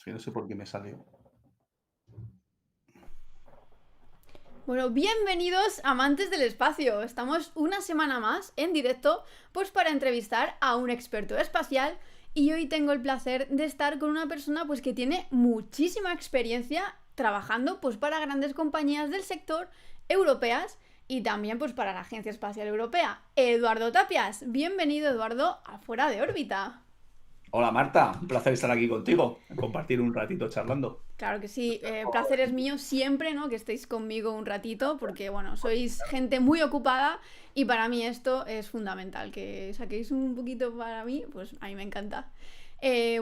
que no sé por qué me salió. Bueno, bienvenidos amantes del espacio. Estamos una semana más en directo, pues para entrevistar a un experto espacial y hoy tengo el placer de estar con una persona pues que tiene muchísima experiencia trabajando pues para grandes compañías del sector europeas y también pues para la Agencia Espacial Europea. Eduardo Tapias, bienvenido Eduardo a Fuera de órbita. Hola Marta, un placer estar aquí contigo, compartir un ratito charlando. Claro que sí, placer es mío siempre, ¿no? Que estéis conmigo un ratito, porque bueno, sois gente muy ocupada y para mí esto es fundamental, que saquéis un poquito para mí, pues a mí me encanta.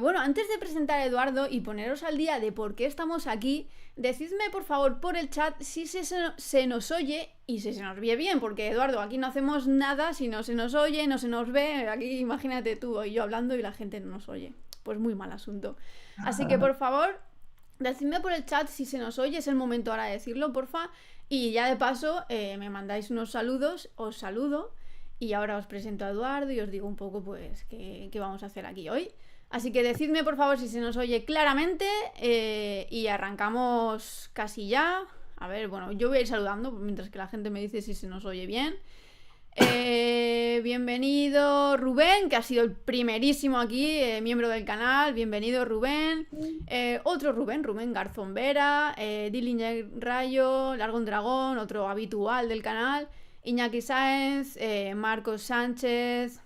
Bueno, antes de presentar a Eduardo y poneros al día de por qué estamos aquí, decidme por favor por el chat si se nos oye y si se nos ve bien, porque Eduardo, aquí no hacemos nada si no se nos oye, no se nos ve, aquí imagínate tú y yo hablando y la gente no nos oye. Pues muy mal asunto. Así que por favor, decidme por el chat si se nos oye, es el momento ahora de decirlo, porfa. Y ya de paso, me mandáis unos saludos, os saludo. Y ahora os presento a Eduardo y os digo un poco, pues, qué vamos a hacer aquí hoy. Así que decidme, por favor, si se nos oye claramente. Y arrancamos casi ya. A ver, bueno, yo voy a ir saludando mientras que la gente me dice si se nos oye bien. Bienvenido Rubén, que ha sido el primerísimo aquí, miembro del canal. Bienvenido Rubén. Otro Rubén, Rubén Garzón Vera. Dillinger Rayo, Largón Dragón, otro habitual del canal. Iñaki Sáenz, Marcos Sánchez.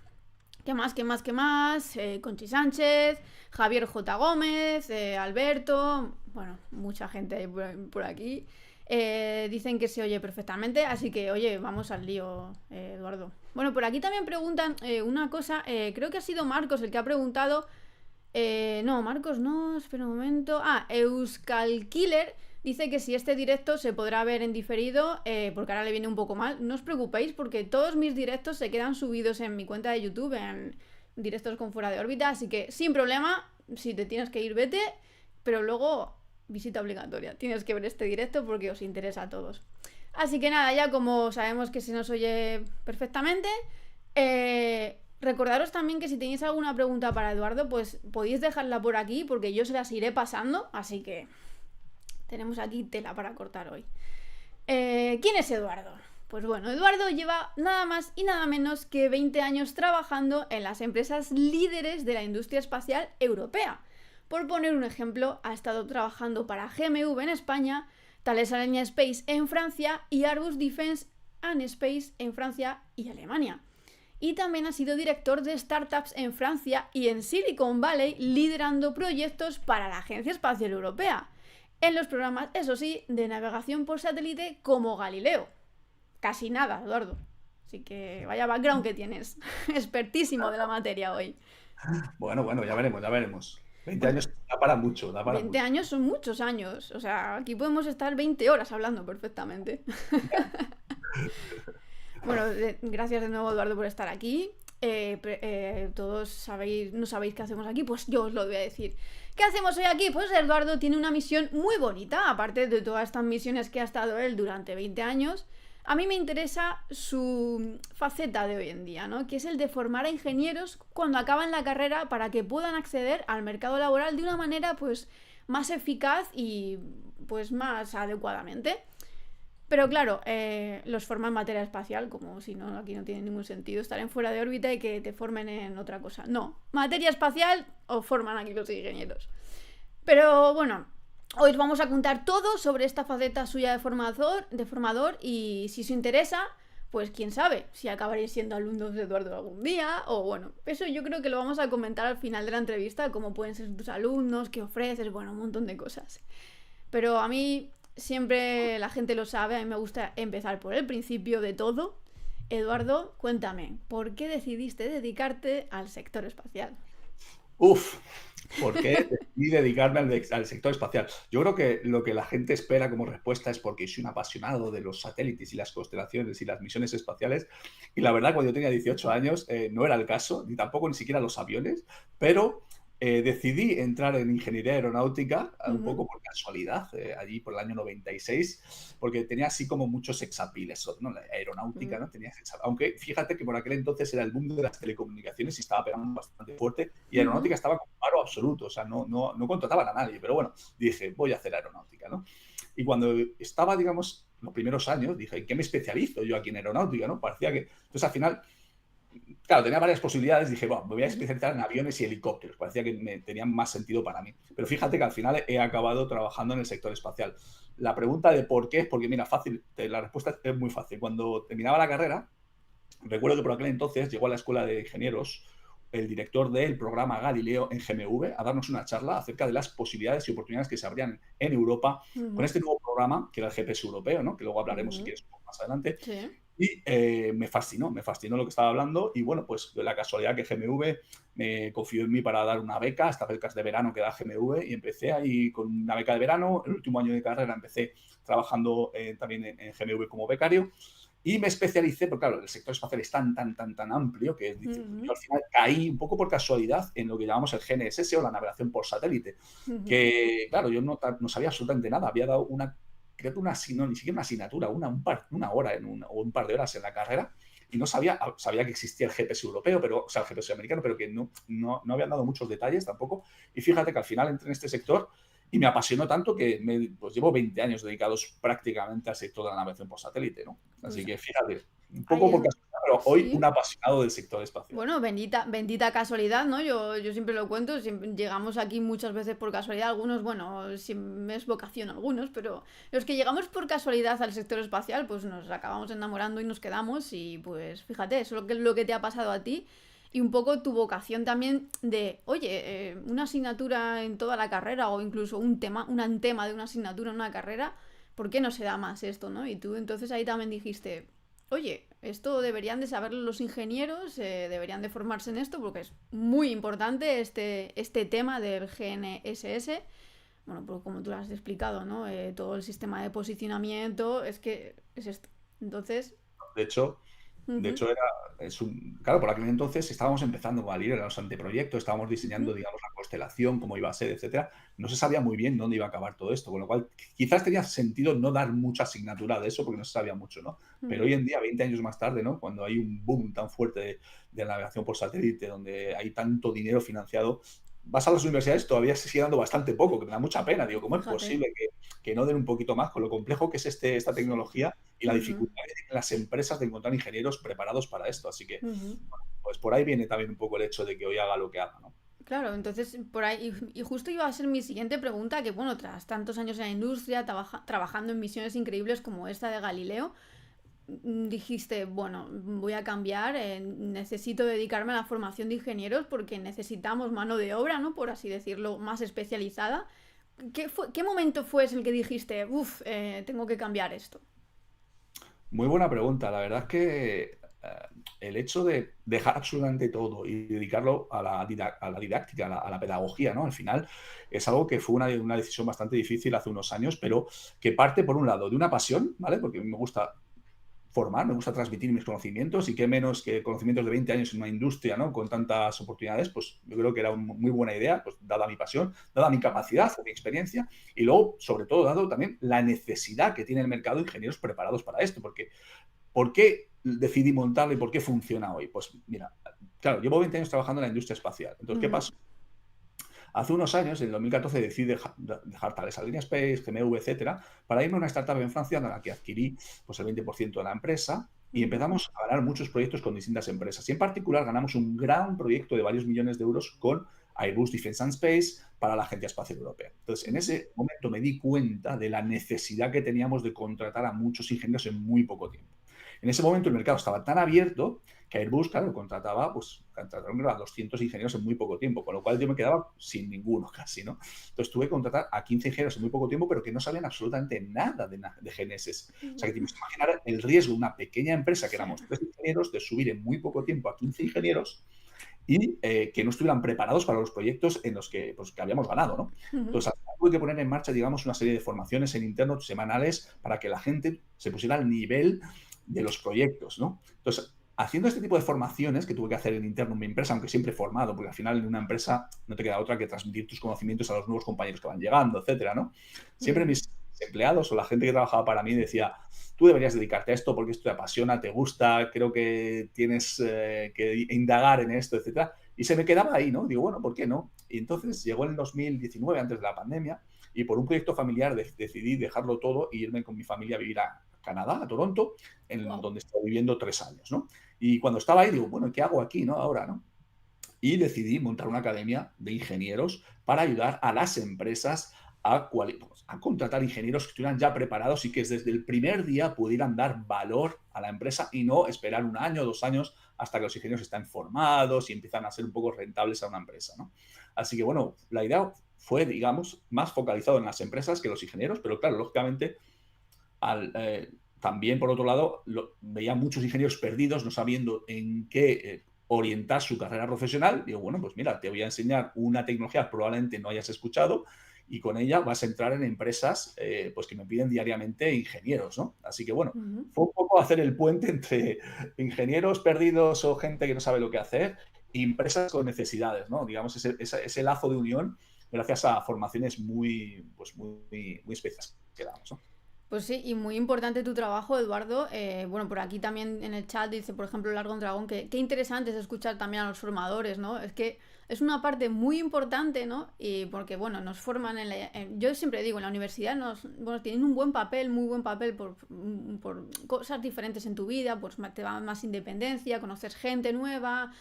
¿Qué más? ¿Qué más? ¿Qué más? Conchi Sánchez, Javier J. Gómez, Alberto. Bueno, mucha gente por aquí. Dicen que se oye perfectamente, así que oye, vamos al lío, Eduardo. Bueno, por aquí también preguntan una cosa, creo que ha sido Marcos el que ha preguntado. No, Marcos no, espera un momento. Euskal Killer dice que si este directo se podrá ver en diferido, porque ahora le viene un poco mal. No os preocupéis porque todos mis directos se quedan subidos en mi cuenta de YouTube, en directos con Fuera de órbita, así que sin problema, si te tienes que ir, vete, pero luego visita obligatoria. Tienes que ver este directo porque os interesa a todos. Así que nada, ya como sabemos que se nos oye perfectamente, recordaros también que si tenéis alguna pregunta para Eduardo, pues podéis dejarla por aquí porque yo se las iré pasando, así que tenemos aquí tela para cortar hoy. ¿Quién es Eduardo? Pues bueno, Eduardo lleva nada más y nada menos que 20 años trabajando en las empresas líderes de la industria espacial europea. Por poner un ejemplo, ha estado trabajando para GMV en España, Thales Alenia Space en Francia y Airbus Defence and Space en Francia y Alemania. Y también ha sido director de startups en Francia y en Silicon Valley, liderando proyectos para la Agencia Espacial Europea, en los programas, eso sí, de navegación por satélite como Galileo. Casi nada, Eduardo. Así que vaya background que tienes. Expertísimo de la materia hoy. Bueno, ya veremos, ya veremos. 20 Bueno, años da para mucho, da para 20 mucho. años son muchos años. O sea, aquí podemos estar 20 horas hablando perfectamente. Bueno, gracias de nuevo, Eduardo, por estar aquí. Todos sabéis, no sabéis qué hacemos aquí, pues yo os lo voy a decir. ¿Qué hacemos hoy aquí? Pues Eduardo tiene una misión muy bonita, aparte de todas estas misiones que ha estado él durante 20 años. A mí me interesa su faceta de hoy en día, ¿no? Que es el de formar a ingenieros cuando acaban la carrera para que puedan acceder al mercado laboral de una manera pues más eficaz y pues más adecuadamente. Pero claro, los forman en materia espacial, como si no, aquí no tiene ningún sentido estar en fuera de órbita y que te formen en otra cosa. No, materia espacial os forman aquí los ingenieros. Pero bueno, hoy os vamos a contar todo sobre esta faceta suya de formador y si os interesa, pues quién sabe, si acabaréis siendo alumnos de Eduardo algún día o bueno, eso yo creo que lo vamos a comentar al final de la entrevista, cómo pueden ser tus alumnos, qué ofreces, bueno, un montón de cosas. Pero a mí siempre la gente lo sabe, a mí me gusta empezar por el principio de todo. Eduardo, cuéntame, ¿por qué decidiste dedicarte al sector espacial? Uf, ¿por qué decidí dedicarme al sector espacial? Yo creo que lo que la gente espera como respuesta es porque soy un apasionado de los satélites y las constelaciones y las misiones espaciales. Y la verdad, cuando yo tenía 18 años, no era el caso, ni tampoco ni siquiera los aviones, pero decidí entrar en ingeniería aeronáutica un Ujú, poco por casualidad, allí por el año 96, porque tenía así como muchos sex appeal eso, ¿no? La aeronáutica, mm, ¿no? Tenía aunque fíjate que por aquel entonces era el boom de las telecomunicaciones y estaba pegando bastante fuerte y ujú, aeronáutica estaba con paro absoluto, o sea, no contrataban a nadie, pero bueno, dije, voy a hacer aeronáutica, ¿no? Y cuando estaba, digamos, los primeros años, dije, ¿en qué me especializo yo aquí en aeronáutica, no? Parecía que... Entonces, al final, claro, tenía varias posibilidades. Dije, bueno, me voy a ujú, especializar en aviones y helicópteros. Parecía que tenían más sentido para mí. Pero fíjate que al final he acabado trabajando en el sector espacial. La pregunta de por qué es porque, mira, fácil, la respuesta es muy fácil. Cuando terminaba la carrera, recuerdo que por aquel entonces llegó a la escuela de ingenieros el director del programa Galileo en GMV a darnos una charla acerca de las posibilidades y oportunidades que se abrían en Europa con ujú, este nuevo programa, que era el GPS europeo, ¿no? Que luego hablaremos si ujú. quieres un poco más adelante. Sí. Y me fascinó lo que estaba hablando y bueno, pues la casualidad que GMV me confió en mí para dar una beca, estas becas de verano que da GMV y empecé ahí con una beca de verano. El último año de carrera empecé trabajando también en GMV como becario y me especialicé, porque claro, el sector espacial es tan amplio que yo Ujú, al final caí un poco por casualidad en lo que llamamos el GNSS o la navegación por satélite, ujú. que claro, yo no sabía absolutamente nada, había dado creo que no, ni siquiera una asignatura, una hora o un par de horas en la carrera y no sabía que existía el GPS europeo, pero, o sea, el GPS americano, pero que no habían dado muchos detalles tampoco. Y fíjate que al final entré en este sector y me apasionó tanto que pues llevo 20 años dedicados prácticamente al sector de la navegación por satélite, ¿no? Así Pues que fíjate, un ahí poco es. por casualidad, pero hoy Sí. un apasionado del sector espacial. Bueno, bendita casualidad, ¿no? Yo siempre lo cuento, llegamos aquí muchas veces por casualidad, algunos, bueno, si es vocación algunos, pero los que llegamos por casualidad al sector espacial, pues nos acabamos enamorando y nos quedamos y pues fíjate, eso es lo que te ha pasado a ti y un poco tu vocación también de, oye, una asignatura en toda la carrera o incluso un tema de una asignatura en una carrera, ¿por qué no se da más esto, no? Y tú entonces ahí también dijiste, oye, esto deberían de saberlo los ingenieros, deberían de formarse en esto porque es muy importante este tema del GNSS. Bueno, pues como tú lo has explicado, ¿no? Todo el sistema de posicionamiento es que es esto. Entonces, De hecho, de ujú, hecho, claro, por aquel entonces estábamos empezando con Galileo, eran los anteproyectos, estábamos ujú, diseñando, digamos, la constelación, cómo iba a ser, etcétera. No se sabía muy bien dónde iba a acabar todo esto, con lo cual quizás tenía sentido no dar mucha asignatura de eso porque no se sabía mucho, ¿no? Pero ujú, hoy en día, 20 años más tarde, ¿no? Cuando hay un boom tan fuerte de la navegación por satélite, donde hay tanto dinero financiado, vas a las universidades, todavía se sigue dando bastante poco, que me da mucha pena. Digo, ¿cómo es fíjate, posible que no den un poquito más con lo complejo que es esta sí. tecnología y la Ujú, dificultad que tienen las empresas de encontrar ingenieros preparados para esto? Así que, ujú. bueno, pues por ahí viene también un poco el hecho de que hoy haga lo que haga, ¿no? Claro, entonces por ahí, y justo iba a ser mi siguiente pregunta, que bueno, tras tantos años en la industria, trabajando en misiones increíbles como esta de Galileo, dijiste, bueno, voy a cambiar, necesito dedicarme a la formación de ingenieros porque necesitamos mano de obra, ¿no? Por así decirlo, más especializada. ¿Qué momento fue ese el que dijiste, uff, tengo que cambiar esto? Muy buena pregunta. La verdad es que el hecho de dejar absolutamente todo y dedicarlo a la didáctica, a la pedagogía, ¿no? Al final es algo que fue una decisión bastante difícil hace unos años, pero que parte, por un lado, de una pasión, ¿vale? Porque a mí me gusta formar, me gusta transmitir mis conocimientos y qué menos que conocimientos de 20 años en una industria, ¿no? Con tantas oportunidades, pues yo creo que era una muy buena idea, pues dada mi pasión, dada mi Ujú, capacidad, mi experiencia y luego, sobre todo, dado también la necesidad que tiene el mercado de ingenieros preparados para esto, porque ¿por qué decidí montarlo y por qué funciona hoy? Pues mira, claro, llevo 20 años trabajando en la industria espacial. Entonces, ¿qué ujú, pasó? Hace unos años, en el 2014, decidí dejar Thales Alenia Space, GMV, etcétera, para irme a una startup en Francia en la que adquirí pues, el 20% de la empresa y ujú, empezamos a ganar muchos proyectos con distintas empresas. Y en particular ganamos un gran proyecto de varios millones de euros con Airbus Defence and Space para la Agencia Espacial Europea. Entonces, en ujú, ese momento me di cuenta de la necesidad que teníamos de contratar a muchos ingenieros en muy poco tiempo. En ese momento el mercado estaba tan abierto que Airbus, claro, contrataron a 200 ingenieros en muy poco tiempo, con lo cual yo me quedaba sin ninguno casi, ¿no? Entonces tuve que contratar a 15 ingenieros en muy poco tiempo, pero que no sabían absolutamente nada de GNSS. O sea, que te puedes imaginar el riesgo de una pequeña empresa que sí, éramos 3 ingenieros de subir en muy poco tiempo a 15 ingenieros y que no estuvieran preparados para los proyectos en los que, pues, que habíamos ganado, ¿no? ujú, Entonces, al final tuve que poner en marcha, digamos, una serie de formaciones en internos semanales para que la gente se pusiera al nivel de los proyectos, ¿no? Entonces, haciendo este tipo de formaciones que tuve que hacer en interno en mi empresa, aunque siempre he formado, porque al final en una empresa no te queda otra que transmitir tus conocimientos a los nuevos compañeros que van llegando, etcétera, ¿no? Siempre Ujú. mis empleados o la gente que trabajaba para mí decía, tú deberías dedicarte a esto porque esto te apasiona, te gusta, creo que tienes que indagar en esto, etcétera. Y se me quedaba ahí, ¿no? Digo, bueno, ¿por qué no? Y entonces llegó en el 2019, antes de la pandemia, y por un proyecto familiar decidí dejarlo todo e irme con mi familia a vivir a Canadá, a Toronto, en Wow. donde estoy viviendo 3 años, ¿no? Y cuando estaba ahí, digo, bueno, ¿qué hago aquí, no? Ahora, ¿no? Y decidí montar una academia de ingenieros para ayudar a las empresas a contratar ingenieros que estuvieran ya preparados y que desde el primer día pudieran dar valor a la empresa y no esperar 1 año o 2 años hasta que los ingenieros están formados y empiezan a ser un poco rentables a una empresa, ¿no? Así que, bueno, la idea fue, digamos, más focalizado en las empresas que los ingenieros, pero claro, lógicamente, también, por otro lado, veía muchos ingenieros perdidos, no sabiendo en qué orientar su carrera profesional. Digo, bueno, pues mira, te voy a enseñar una tecnología que probablemente no hayas escuchado y con ella vas a entrar en empresas pues que me piden diariamente ingenieros, ¿no? Así que bueno, Ujú. fue un poco hacer el puente entre ingenieros perdidos o gente que no sabe lo que hacer y empresas con necesidades, ¿no? Digamos, ese lazo de unión gracias a formaciones muy especiales que damos, ¿no? Pues sí, y muy importante tu trabajo, Eduardo. Bueno, por aquí también en el chat dice, por ejemplo, Largon Dragón, que qué interesante es escuchar también a los formadores, ¿no? Es que es una parte muy importante, ¿no? Y porque, bueno, nos forman yo siempre digo, en la universidad bueno, tienen un buen papel, muy buen papel por cosas diferentes en tu vida, pues te da más independencia, conoces gente nueva,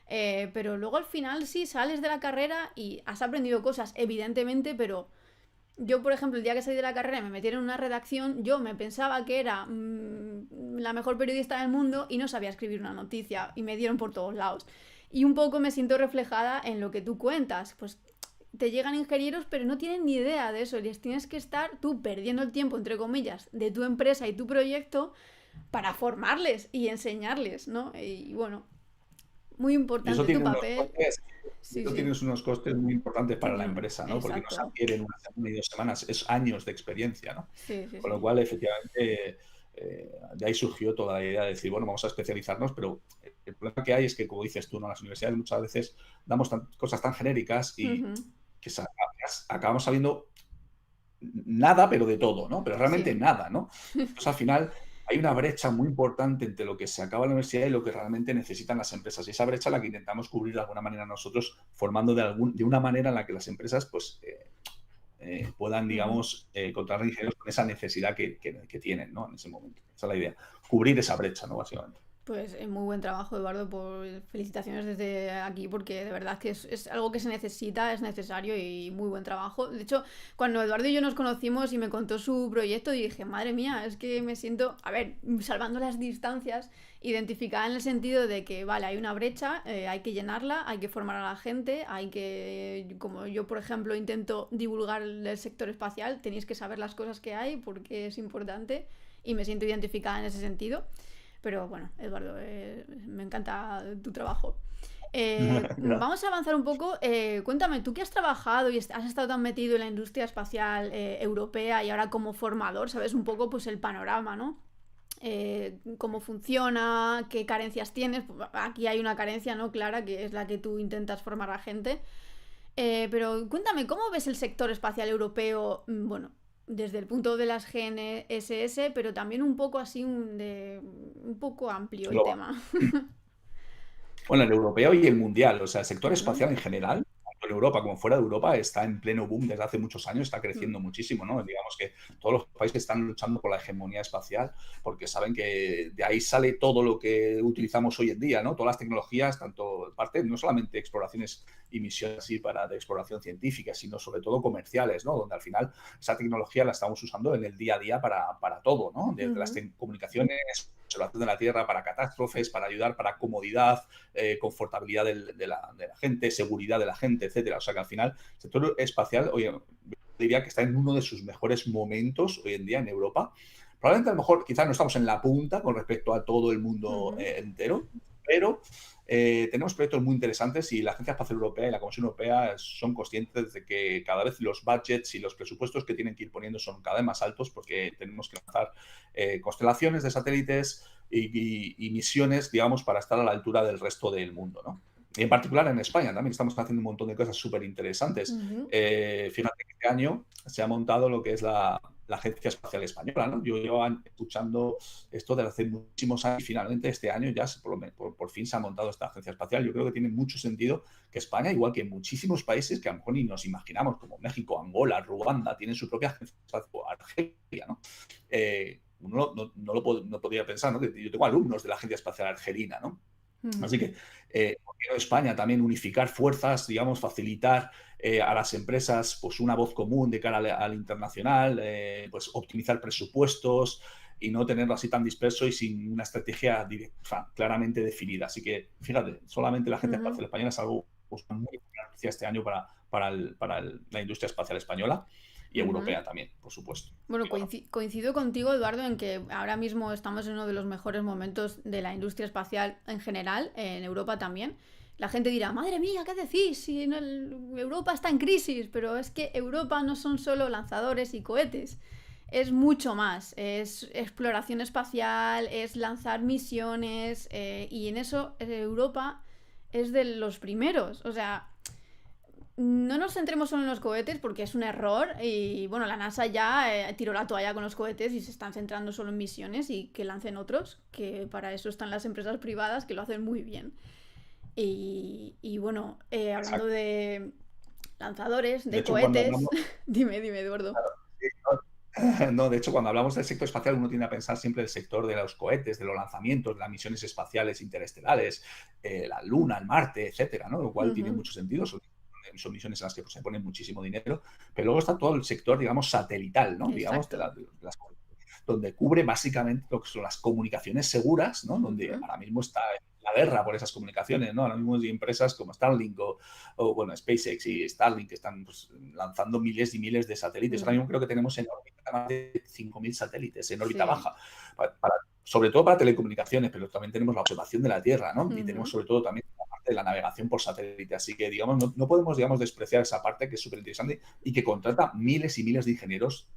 pero luego al final sí sales de la carrera y has aprendido cosas, evidentemente, pero yo, por ejemplo, el día que salí de la carrera y me metieron en una redacción, yo me pensaba que era la mejor periodista del mundo y no sabía escribir una noticia y me dieron por todos lados. Y un poco me siento reflejada en lo que tú cuentas. Pues te llegan ingenieros pero no tienen ni idea de eso y les tienes que estar tú perdiendo el tiempo, entre comillas, de tu empresa y tu proyecto para formarles y enseñarles, ¿no? Y bueno, muy Y eso importante tu tiene unos papel. costes, y Sí, eso sí. tiene unos costes muy importantes para la empresa, ¿no? Porque no se Exacto. adquiere en una semana y 2 semanas, es años de experiencia, ¿no? Sí, sí, Con lo sí. cual, efectivamente, de ahí surgió toda la idea de decir, bueno, vamos a especializarnos, pero el problema que hay es que, como dices tú, ¿no? Las universidades muchas veces damos cosas tan genéricas y Ujú. que acabamos sabiendo nada, pero de todo, ¿no? Pero realmente Sí. nada, ¿no? Entonces, al final, hay una brecha muy importante entre lo que se acaba en la universidad y lo que realmente necesitan las empresas. Y esa brecha es la que intentamos cubrir de alguna manera nosotros, formando de una manera en la que las empresas, pues, puedan, Ujú. digamos, contratar ingenieros con esa necesidad que tienen, ¿no? En ese momento. Esa es la idea. Cubrir esa brecha, ¿no? Básicamente. Pues muy buen trabajo, Eduardo, por felicitaciones desde aquí, porque de verdad que es algo que se necesita, es necesario y muy buen trabajo. De hecho, cuando Eduardo y yo nos conocimos y me contó su proyecto, dije, madre mía, es que me siento, a ver, salvando las distancias, identificada en el sentido de que, vale, hay una brecha, hay que llenarla, hay que formar a la gente, hay que, como yo, por ejemplo, intento divulgar el sector espacial, tenéis que saber las cosas que hay porque es importante y me siento identificada en ese sentido. Pero bueno, Eduardo, me encanta tu trabajo. Vamos a avanzar un poco. Cuéntame, tú que has trabajado y has estado tan metido en la industria espacial europea y ahora como formador, sabes un poco pues el panorama, ¿no? Cómo funciona, qué carencias tienes. Aquí hay una carencia, ¿no? Clara, que es la que tú intentas formar a gente. Pero cuéntame, ¿cómo ves el sector espacial europeo? Bueno, desde el punto de las GNSS, pero también un poco así, un poco amplio el Global. tema. Bueno, el europeo y el mundial, o sea, el sector Ujú. espacial en general, tanto en Europa como fuera de Europa, está en pleno boom desde hace muchos años, está Mm. creciendo muchísimo, ¿no? Digamos que todos los países están luchando por la hegemonía espacial porque saben que de ahí sale todo lo que utilizamos hoy en día, ¿no? Todas las tecnologías, tanto parte, no solamente exploraciones y misiones así de exploración científica, sino sobre todo comerciales, ¿no? Donde al final esa tecnología la estamos usando en el día a día para todo, ¿no? Desde las Ujú. comunicaciones, observación de la Tierra, para catástrofes, para ayudar, para comodidad, confortabilidad de la gente, seguridad de la gente, etcétera. O sea que al final el sector espacial, oye, diría que está en uno de sus mejores momentos hoy en día en Europa. Probablemente a lo mejor quizás no estamos en la punta con respecto a todo el mundo Ujú. entero, pero tenemos proyectos muy interesantes y la Agencia Espacial Europea y la Comisión Europea son conscientes de que cada vez los budgets y los presupuestos que tienen que ir poniendo son cada vez más altos porque tenemos que lanzar constelaciones de satélites y misiones, digamos, para estar a la altura del resto del mundo, ¿no? Y en particular en España también estamos haciendo un montón de cosas súper interesantes. Ujú. Fíjate que este año se ha montado lo que es la Agencia Espacial Española, ¿no? Yo llevo escuchando esto desde hace muchísimos años y finalmente este año ya por fin se ha montado esta Agencia Espacial. Yo creo que tiene mucho sentido que España, igual que muchísimos países que a lo mejor ni nos imaginamos, como México, Angola, Ruanda, tienen su propia Agencia Espacial, Argelia, ¿no? Uno no podría pensar, ¿no? Que yo tengo alumnos de la Agencia Espacial Argelina, ¿no? Ujú. Así que, ¿por qué no España también unificar fuerzas, digamos, facilitar a las empresas pues una voz común de cara al internacional, pues optimizar presupuestos y no tenerlo así tan disperso y sin una estrategia claramente definida? Así que, fíjate, solamente la Agencia Ujú. Espacial Española es algo pues, muy buena noticia este año la industria espacial española y Ujú. europea también, por supuesto. Bueno, Y bueno, coincido contigo, Eduardo, en que ahora mismo estamos en uno de los mejores momentos de la industria espacial en general, en Europa también. La gente dirá, madre mía, ¿qué decís? Si Europa está en crisis, pero es que Europa no son solo lanzadores y cohetes, es mucho más, es exploración espacial, es lanzar misiones, y en eso Europa es de los primeros. O sea, no nos centremos solo en los cohetes porque es un error y bueno, la NASA ya tiró la toalla con los cohetes y se están centrando solo en misiones y que lancen otros, que para eso están las empresas privadas que lo hacen muy bien. Y bueno, hablando exacto. de lanzadores, De de hecho, cuando cohetes, hablamos dime, Eduardo. Sí, no, de hecho, cuando hablamos del sector espacial, uno tiene a pensar siempre el sector de los cohetes, de los lanzamientos, de las misiones espaciales interestelares, la Luna, el Marte, etcétera, ¿no? Lo cual tiene Ujú. mucho sentido. Son misiones en las que pues, se pone muchísimo dinero. Pero luego está todo el sector, digamos, satelital, ¿no? Digamos, Exacto. donde cubre básicamente lo que son las comunicaciones seguras, ¿no? Donde Ujú. ahora mismo está la guerra por esas comunicaciones, ¿no? Ahora mismo hay empresas como Starlink o bueno, SpaceX y Starlink que están pues, lanzando miles y miles de satélites. Ahora Ujú. mismo creo que tenemos en órbita más de 5.000 satélites en órbita Sí. baja, sobre todo para telecomunicaciones, pero también tenemos la observación de la Tierra, ¿no? Y tenemos Ujú. sobre todo también la parte de la navegación por satélite. Así que, digamos, no podemos, digamos, despreciar esa parte que es súper interesante y que contrata miles y miles de ingenieros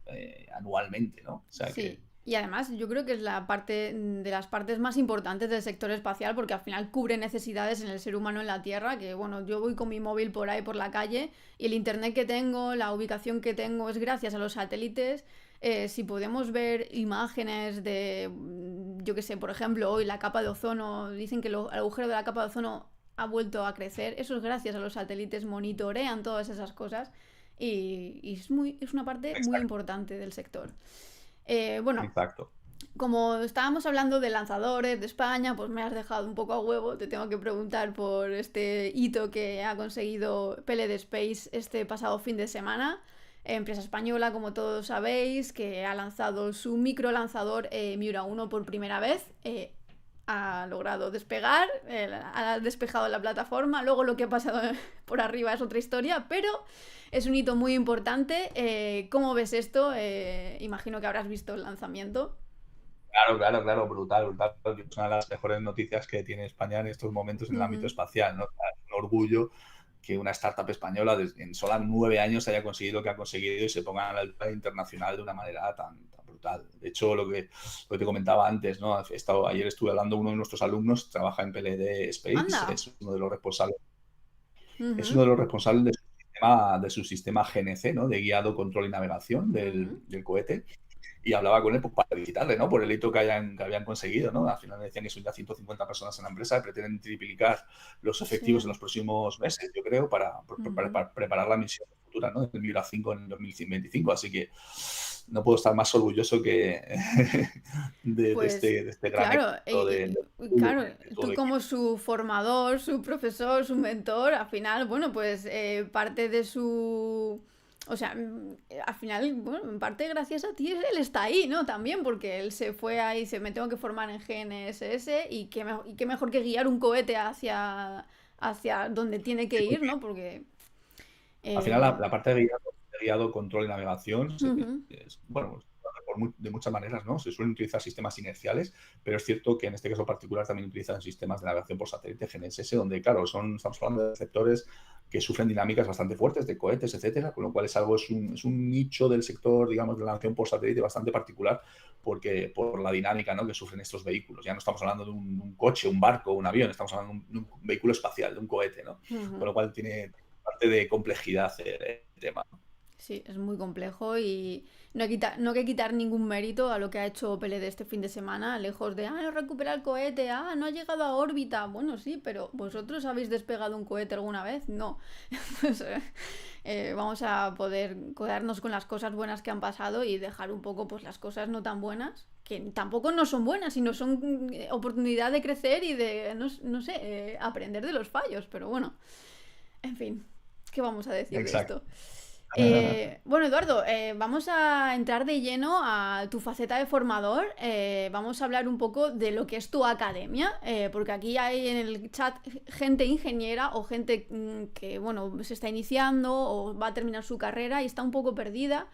anualmente, ¿no? O sea que, Sí, y además yo creo que es la parte de las partes más importantes del sector espacial porque al final cubre necesidades en el ser humano en la Tierra, que bueno, yo voy con mi móvil por ahí por la calle y el internet que tengo, la ubicación que tengo es gracias a los satélites. Si podemos ver imágenes de, yo qué sé, por ejemplo, hoy la capa de ozono, dicen que el agujero de la capa de ozono ha vuelto a crecer, eso es gracias a los satélites, monitorean todas esas cosas y es una parte muy exacto, importante del sector. Bueno, exacto. como estábamos hablando de lanzadores de España, pues me has dejado un poco a huevo. Te tengo que preguntar por este hito que ha conseguido PLD Space este pasado fin de semana. Empresa española, como todos sabéis, que ha lanzado su microlanzador Miura 1 por primera vez. Ha logrado despegar, ha despejado la plataforma. Luego lo que ha pasado por arriba es otra historia, pero es un hito muy importante. ¿Cómo ves esto? Imagino que habrás visto el lanzamiento. Claro, claro, claro, brutal, brutal. Es una de las mejores noticias que tiene España en estos momentos en el ámbito Ujú. espacial, ¿no? Es un orgullo que una startup española en solo 9 años haya conseguido lo que ha conseguido y se ponga a la altura internacional de una manera tan brutal. De hecho, lo que te comentaba antes, ¿no? Ayer estuve hablando, uno de nuestros alumnos trabaja en PLD Space, Anda. es Ujú. uno de los responsables de su sistema GNC, ¿no? De guiado, control y navegación Ujú. del cohete y hablaba con él pues, para felicitarle, ¿no? Por el hito que habían conseguido, ¿no? Al final me decían que son ya 150 personas en la empresa y pretenden triplicar los efectivos en Sí. los próximos meses, yo creo, Ujú. para preparar la misión futura, ¿no? Del Miura 5 en 2025. Así que no puedo estar más orgulloso que Pues de este gran claro, éxito claro, de todo tú el como equipo. su formador, su profesor, su mentor, al final, bueno, pues parte de su... O sea, al final, bueno, en parte gracias a ti él está ahí, ¿no? También porque él se fue ahí, dice, me tengo que formar en GNSS y qué mejor que guiar un cohete hacia donde tiene que Sí, ir, ¿no? Porque... al final, eh, la parte de guiado, control y navegación, ujú. bueno, de muchas maneras, ¿no? Se suelen utilizar sistemas inerciales, pero es cierto que en este caso particular también utilizan sistemas de navegación por satélite GNSS, donde, claro, estamos hablando de sectores que sufren dinámicas bastante fuertes, de cohetes, etcétera, con lo cual es un nicho del sector, digamos, de la navegación por satélite bastante particular, porque por la dinámica, ¿no?, que sufren estos vehículos. Ya no estamos hablando de un coche, un barco, un avión, estamos hablando de un vehículo espacial, de un cohete, ¿no? Con Ujú. lo cual tiene parte de complejidad el tema. Sí, es muy complejo y no hay que quitar ningún mérito a lo que ha hecho PLD este fin de semana, lejos de, no recupera el cohete, no ha llegado a órbita. Bueno, sí, pero ¿vosotros habéis despegado un cohete alguna vez? No. Pues, vamos a poder quedarnos con las cosas buenas que han pasado y dejar un poco pues las cosas no tan buenas, que tampoco no son buenas, sino son oportunidad de crecer y de, no sé, aprender de los fallos. Pero bueno, en fin, ¿qué vamos a decir de Exacto. esto? Bueno, Eduardo, vamos a entrar de lleno a tu faceta de formador. Vamos a hablar un poco de lo que es tu academia, porque aquí hay en el chat gente ingeniera o gente que, bueno, se está iniciando o va a terminar su carrera y está un poco perdida.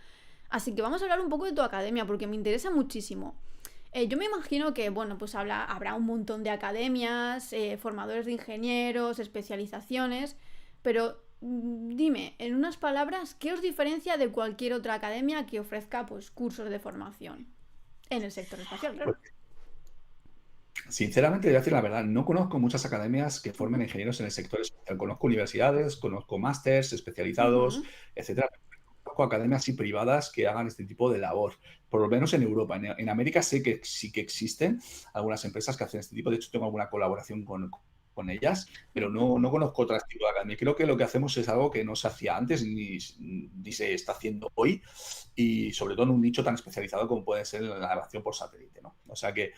Así que vamos a hablar un poco de tu academia, porque me interesa muchísimo. Yo me imagino que, bueno, pues habrá un montón de academias, formadores de ingenieros, especializaciones, pero dime, en unas palabras, ¿qué os diferencia de cualquier otra academia que ofrezca pues cursos de formación en el sector espacial, claro? Pues, sinceramente, voy a decir la verdad, no conozco muchas academias que formen Ujú, ingenieros en el sector espacial. Conozco universidades, conozco másters especializados, ujú, etcétera. Conozco academias y privadas que hagan este tipo de labor, por lo menos en Europa. En América sé que sí que existen algunas empresas que hacen este tipo. De hecho, tengo alguna colaboración con ellas, pero ujú, no conozco otro tipo de academia. Creo que lo que hacemos es algo que no se hacía antes ni se está haciendo hoy, y sobre todo en un nicho tan especializado como puede ser la navegación por satélite, ¿no? O sea que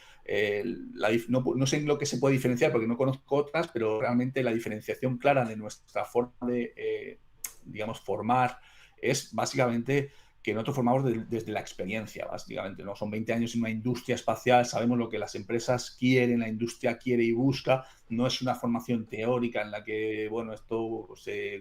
no sé en lo que se puede diferenciar porque no conozco otras, pero realmente la diferenciación clara de nuestra forma de, digamos, formar es básicamente que nosotros formamos desde la experiencia, básicamente, ¿no? Son 20 años en una industria espacial, sabemos lo que las empresas quieren, la industria quiere y busca. No es una formación teórica en la que, bueno, esto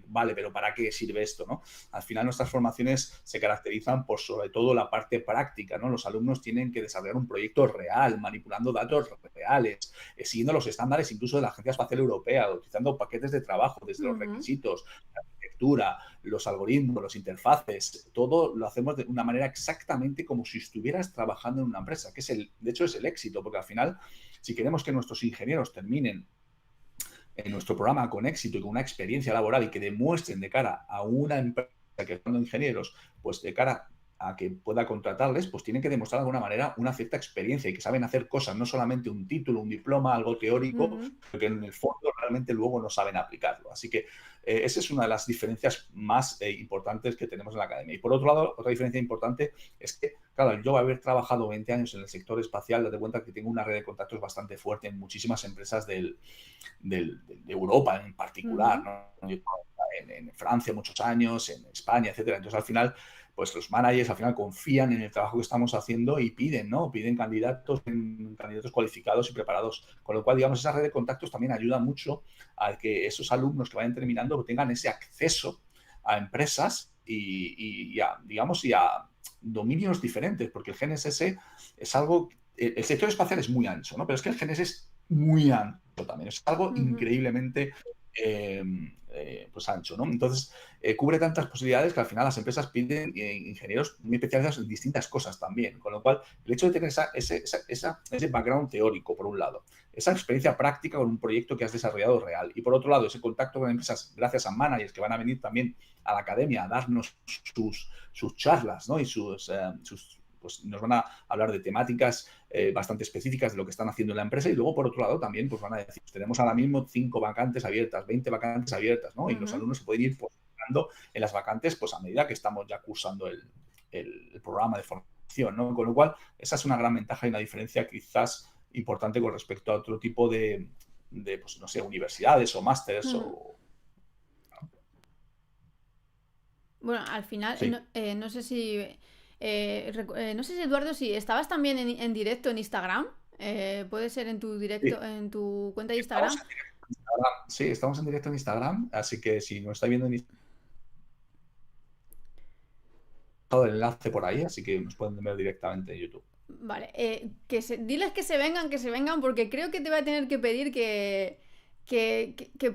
vale, pero ¿para qué sirve esto, no? Al final nuestras formaciones se caracterizan por sobre todo la parte práctica, ¿no? Los alumnos tienen que desarrollar un proyecto real, manipulando datos reales, siguiendo los estándares incluso de la Agencia Espacial Europea, utilizando paquetes de trabajo desde los ujú, requisitos, la arquitectura, los algoritmos, los interfaces, todo lo hacemos de una manera exactamente como si estuvieras trabajando en una empresa, que de hecho es el éxito, porque al final, si queremos que nuestros ingenieros terminen en nuestro programa con éxito y con una experiencia laboral y que demuestren de cara a una empresa que son ingenieros, pues de cara a que pueda contratarles, pues tienen que demostrar de alguna manera una cierta experiencia y que saben hacer cosas, no solamente un título, un diploma, algo teórico, ujú, pero que en el fondo realmente luego no saben aplicarlo. Así que esa es una de las diferencias más importantes que tenemos en la academia. Y por otro lado, otra diferencia importante es que, claro, yo haber trabajado 20 años en el sector espacial, date cuenta que tengo una red de contactos bastante fuerte en muchísimas empresas de Europa en particular, ujú, ¿no? Yo en Francia muchos años, en España, etcétera. Entonces, al final, pues los managers al final confían en el trabajo que estamos haciendo y piden, ¿no? Piden candidatos cualificados y preparados. Con lo cual, digamos, esa red de contactos también ayuda mucho a que esos alumnos que vayan terminando tengan ese acceso a empresas digamos, y a dominios diferentes, porque el GNSS es algo, el sector espacial es muy ancho, ¿no? Pero es que el GNSS es muy ancho también, es algo ujú, increíblemente pues ancho, ¿no? Entonces, cubre tantas posibilidades que al final las empresas piden ingenieros muy especializados en distintas cosas también, con lo cual el hecho de tener ese background teórico, por un lado, esa experiencia práctica con un proyecto que has desarrollado real, y por otro lado, ese contacto con empresas gracias a managers que van a venir también a la academia a darnos sus charlas, ¿no? Y pues nos van a hablar de temáticas bastante específicas de lo que están haciendo en la empresa, y luego por otro lado también pues van a decir, tenemos ahora mismo 5 vacantes abiertas, 20 vacantes abiertas, ¿no? Y los ujú. alumnos se pueden ir posicionando en las vacantes pues a medida que estamos ya cursando el programa de formación, ¿no? Con lo cual esa es una gran ventaja y una diferencia quizás importante con respecto a otro tipo de pues no sé, universidades o másters Ujú. o... Bueno, al final, Sí. no sé si. No sé si Eduardo, si estabas también en directo en Instagram. Puede ser en tu Sí. directo, en tu cuenta de Estamos Instagram. en directo en Instagram. Sí, estamos en directo en Instagram, así que si nos está viendo en dejado el enlace por ahí, así que nos pueden ver directamente en YouTube. Vale, diles que se vengan, porque creo que te voy a tener que pedir que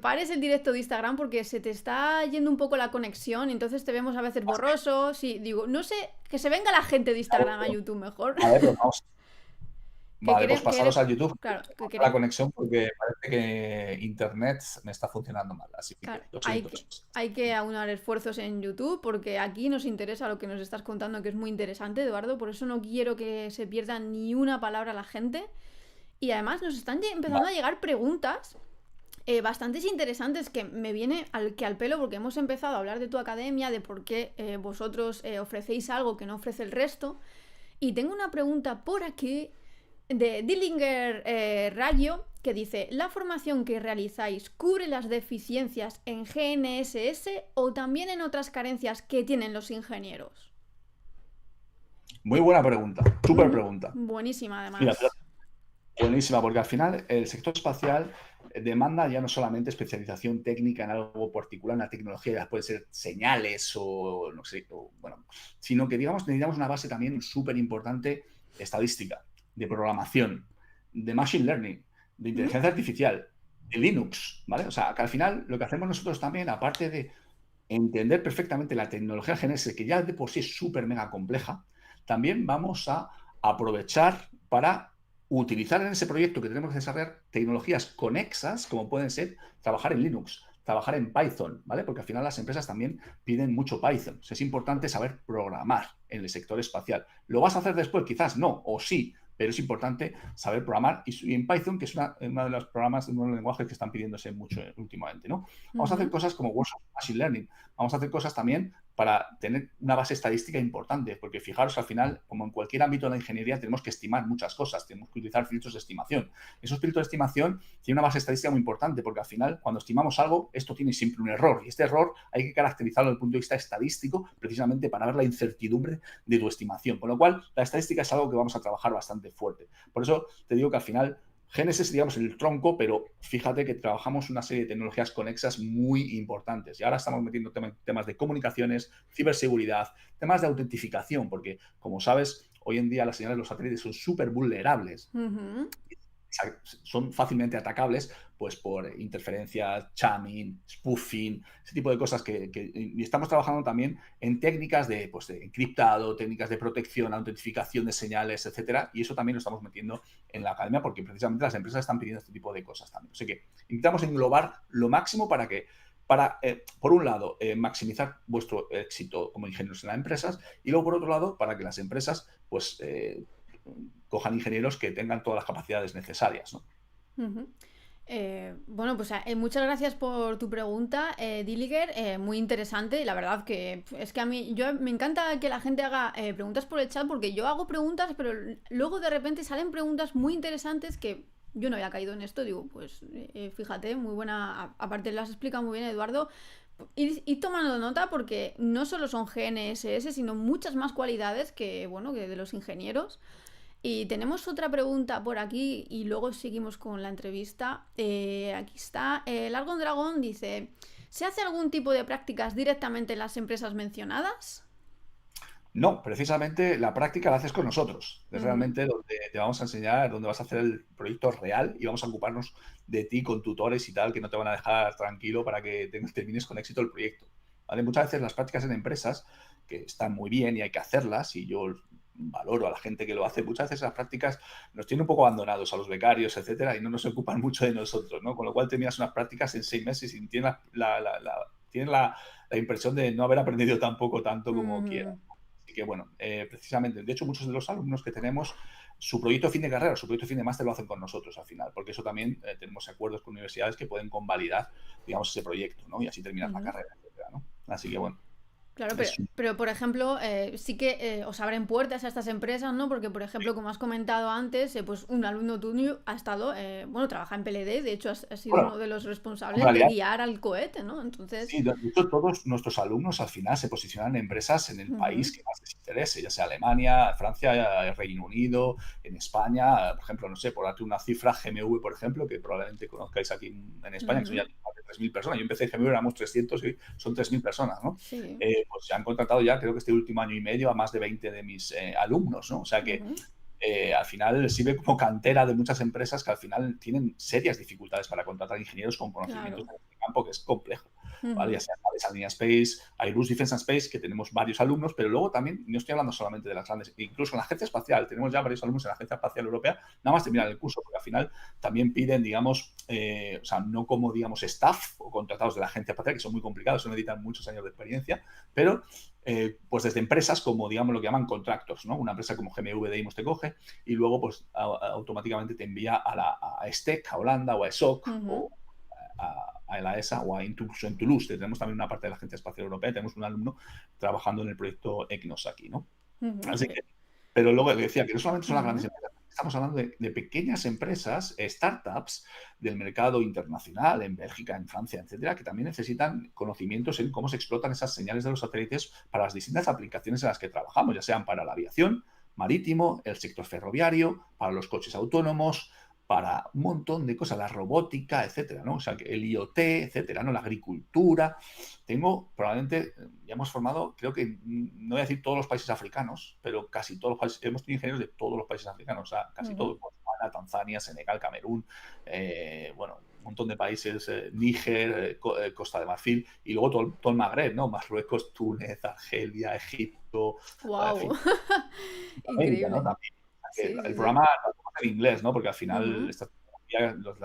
pares el directo de Instagram porque se te está yendo un poco la conexión, entonces te vemos a veces borroso. Sí, digo, no sé, que se venga la gente de Instagram a YouTube mejor. A ver, pues vamos. Que Vale, pues pasaros al YouTube. claro, que La queremos, conexión porque parece que internet me está funcionando mal, así que claro, lo siento. hay que aunar esfuerzos en YouTube porque aquí nos interesa lo que nos estás contando, que es muy interesante, Eduardo, por eso no quiero que se pierda ni una palabra la gente. Y además nos están empezando a llegar preguntas bastantes interesantes que me viene al pelo porque hemos empezado a hablar de tu academia, de por qué vosotros ofrecéis algo que no ofrece el resto. Y tengo una pregunta por aquí de Dillinger Rayo que dice: ¿la formación que realizáis cubre las deficiencias en GNSS o también en otras carencias que tienen los ingenieros? Muy buena pregunta, súper pregunta. Buenísima, además. Mira, buenísima, porque al final el sector espacial demanda ya no solamente especialización técnica en algo particular, en la tecnología, ya puede ser señales o no sé, bueno, sino que digamos necesitamos una base también súper importante estadística, de programación, de machine learning, de inteligencia artificial, de Linux, ¿vale? O sea, que al final lo que hacemos nosotros también, aparte de entender perfectamente la tecnología GNS, que ya de por sí es súper mega compleja, también vamos a aprovechar para utilizar en ese proyecto que tenemos que desarrollar tecnologías conexas, como pueden ser trabajar en Linux, trabajar en Python, ¿vale? Porque al final las empresas también piden mucho Python. Es importante saber programar en el sector espacial. ¿Lo vas a hacer después? Quizás no, o sí, pero es importante saber programar y en Python, que es uno de los programas, uno de los lenguajes que están pidiéndose mucho últimamente, ¿no? Vamos a hacer cosas como Workshop Machine Learning. Vamos a hacer cosas también para tener una base estadística importante, porque fijaros, al final, como en cualquier ámbito de la ingeniería, tenemos que estimar muchas cosas, tenemos que utilizar filtros de estimación. Esos filtros de estimación tienen una base estadística muy importante, porque al final, cuando estimamos algo, esto tiene siempre un error, y este error hay que caracterizarlo desde el punto de vista estadístico, precisamente para ver la incertidumbre de tu estimación. Con lo cual, la estadística es algo que vamos a trabajar bastante fuerte. Por eso te digo que al final GNSS, digamos, el tronco, pero fíjate que trabajamos una serie de tecnologías conexas muy importantes. Y ahora estamos metiendo temas de comunicaciones, ciberseguridad, temas de autentificación, porque, como sabes, hoy en día las señales de los satélites son súper vulnerables. Son fácilmente atacables pues por interferencias, jamming, spoofing, ese tipo de cosas y estamos trabajando también en técnicas de encriptado, técnicas de protección, autentificación de señales, etcétera, y eso también lo estamos metiendo en la academia porque precisamente las empresas están pidiendo este tipo de cosas también. Así que intentamos englobar lo máximo para, por un lado, maximizar vuestro éxito como ingenieros en las empresas y luego, por otro lado, para que las empresas pues cojan ingenieros que tengan todas las capacidades necesarias, ¿no? Bueno, pues muchas gracias por tu pregunta, Dilliger, muy interesante. Y la verdad que es que a mí me encanta que la gente haga preguntas por el chat porque yo hago preguntas, pero luego de repente salen preguntas muy interesantes que yo no había caído en esto. Digo, pues fíjate, muy buena. Aparte las explica muy bien Eduardo. Y tomando nota porque no solo son GNSS, sino muchas más cualidades que de los ingenieros. Y tenemos otra pregunta por aquí y luego seguimos con la entrevista. Aquí está. Largon Dragón dice: ¿se hace algún tipo de prácticas directamente en las empresas mencionadas? No, precisamente la práctica la haces con nosotros. Es realmente donde te vamos a enseñar, donde vas a hacer el proyecto real y vamos a ocuparnos de ti con tutores y tal, que no te van a dejar tranquilo para que termines con éxito el proyecto. ¿Vale? Muchas veces las prácticas en empresas, que están muy bien y hay que hacerlas, y yo valoro a la gente que lo hace, muchas veces las prácticas nos tienen un poco abandonados a los becarios, etcétera, y no nos ocupan mucho de nosotros, ¿no? Con lo cual terminas unas prácticas en 6 meses y tienes la impresión de no haber aprendido tampoco tanto como quieras. Así que, bueno, precisamente, de hecho, muchos de los alumnos que tenemos, su proyecto de fin de carrera, su proyecto de fin de máster lo hacen con nosotros al final, porque eso también tenemos acuerdos con universidades que pueden convalidar, digamos, ese proyecto, ¿no? Y así terminas la carrera, etcétera, ¿no? Así que, bueno. Claro, pero por ejemplo, sí que os abren puertas a estas empresas, ¿no? Porque, por ejemplo, como has comentado antes, pues un alumno tuyo ha estado, trabaja en PLD, de hecho ha sido uno de los responsables de guiar al cohete, ¿no? Entonces... Sí, de hecho, todos nuestros alumnos al final se posicionan en empresas en el país que más les interese, ya sea Alemania, Francia, Reino Unido, en España, por ejemplo, no sé, por darte una cifra, GMV, por ejemplo, que probablemente conozcáis aquí en España, que son ya más de 3.000 personas. Yo empecé en GMU, éramos 300 y son 3.000 personas, ¿no? Sí. Pues se han contratado ya, creo que este último año y medio, a más de 20 de mis alumnos, ¿no? O sea que Ujú. al final sirve como cantera de muchas empresas que al final tienen serias dificultades para contratar ingenieros con conocimientos Claro. en este campo, que es complejo, ¿vale? Ya Ujú. sea Alinea Space, Airbus Defence and Space, que tenemos varios alumnos, pero luego también, no estoy hablando solamente de las grandes, incluso en la Agencia Espacial, tenemos ya varios alumnos en la Agencia Espacial Europea, nada más terminar el curso, porque al final también piden, digamos, o sea, no como, digamos, staff o contratados de la Agencia Espacial, que son muy complicados, eso necesitan muchos años de experiencia, pero pues desde empresas como, digamos, lo que llaman contractors, ¿no? Una empresa como GMV de Imos te coge y luego, pues, automáticamente te envía a STEC, a Holanda o a ESOC Ujú. o a la ESA o incluso en Toulouse. Tenemos también una parte de la Agencia Espacial Europea, tenemos un alumno trabajando en el proyecto EGNOS aquí, ¿no? Ujú. Así que, pero luego decía que no solamente son las grandes Ujú. empresas, estamos hablando de pequeñas empresas, startups del mercado internacional, en Bélgica, en Francia, etcétera, que también necesitan conocimientos en cómo se explotan esas señales de los satélites para las distintas aplicaciones en las que trabajamos, ya sean para la aviación, marítimo, el sector ferroviario, para los coches autónomos, para un montón de cosas, la robótica, etcétera, ¿no? O sea, el IoT, etcétera, ¿no? La agricultura. Tengo, probablemente, ya hemos formado, creo que, no voy a decir todos los países africanos, pero casi todos los países, hemos tenido ingenieros de todos los países africanos, o sea, casi Ujú. todos, Botswana, Tanzania, Senegal, Camerún, bueno, un montón de países, Níger, Costa de Marfil, y luego todo el Magreb, ¿no? Marruecos, Túnez, Argelia, Egipto, Wow. América, ¿no? Increíble. También. O sea, que Sí, el sí, sí. programa lo hacemos en inglés, ¿no? Porque al final Ujú.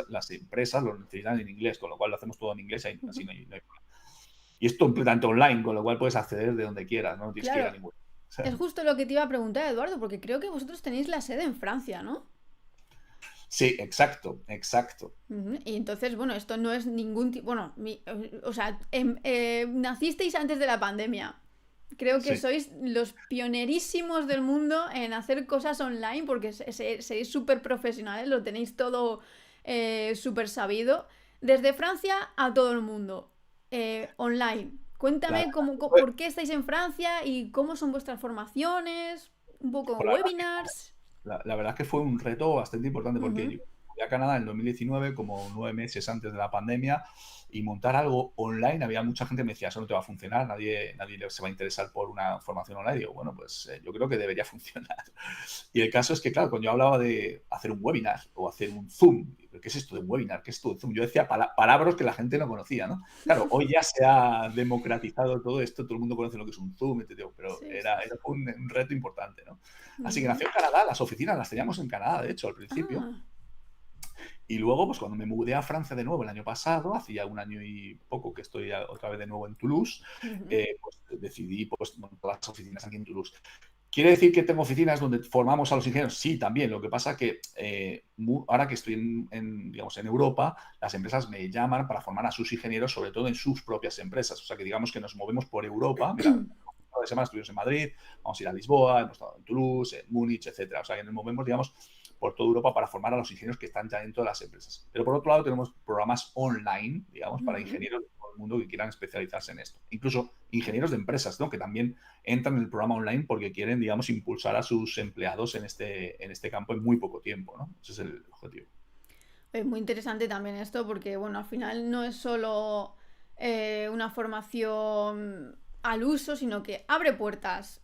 las empresas lo necesitan en inglés, con lo cual lo hacemos todo en inglés, así Ujú. no hay problema. Y es completamente online, con lo cual puedes acceder de donde quieras, no tienes que ir a Claro, ningún lado. es justo lo que te iba a preguntar, Eduardo, porque creo que vosotros tenéis la sede en Francia, ¿no? Sí, exacto, exacto. Ujú. Y entonces, bueno, esto no es ningún tipo, bueno, o sea, nacisteis antes de la pandemia. Creo que Sí. sois los pionerísimos del mundo en hacer cosas online porque seréis súper profesionales, lo tenéis todo súper sabido. Desde Francia a todo el mundo, online. La Cuéntame verdad que por qué estáis en Francia y cómo son vuestras formaciones, un poco la verdad que webinars. la verdad que fue un reto bastante importante porque Ujú. yo fui a Canadá en el 2019, como 9 meses antes de la pandemia, y montar algo online, había mucha gente que me decía, eso no te va a funcionar, nadie se va a interesar por una formación online. Y digo, bueno, pues yo creo que debería funcionar. Y el caso es que, claro, cuando yo hablaba de hacer un webinar o hacer un Zoom, ¿qué es esto de un webinar? ¿Qué es esto de Zoom? Yo decía palabras que la gente no conocía, ¿no? Claro, hoy ya se ha democratizado todo esto, todo el mundo conoce lo que es un Zoom, etc., pero Sí, sí, sí. fue un reto importante, ¿no? Así que Ujú. nació en Canadá, las oficinas las teníamos en Canadá, de hecho, al principio. Ah. Y luego, pues cuando me mudé a Francia de nuevo el año pasado, hacía un año y poco que estoy otra vez de nuevo en Toulouse, Ujú. pues decidí pues, montar las oficinas aquí en Toulouse. ¿Quiere decir que tengo oficinas donde formamos a los ingenieros? Sí, también. Lo que pasa que ahora que estoy digamos, en Europa, las empresas me llaman para formar a sus ingenieros, sobre todo en sus propias empresas. O sea, que digamos que nos movemos por Europa. Mira, de semana estuvimos en Madrid, vamos a ir a Lisboa, hemos estado en Toulouse, en Múnich, etcétera. O sea, que nos movemos, digamos, por toda Europa para formar a los ingenieros que están ya dentro de las empresas. Pero por otro lado, tenemos programas online, digamos, para Ujú. ingenieros de todo el mundo que quieran especializarse en esto. Incluso ingenieros de empresas, ¿no? Que también entran en el programa online porque quieren, digamos, impulsar a sus empleados en este campo en muy poco tiempo, ¿no? Ese es el objetivo. Es muy interesante también esto porque, bueno, al final no es solo una formación al uso, sino que abre puertas.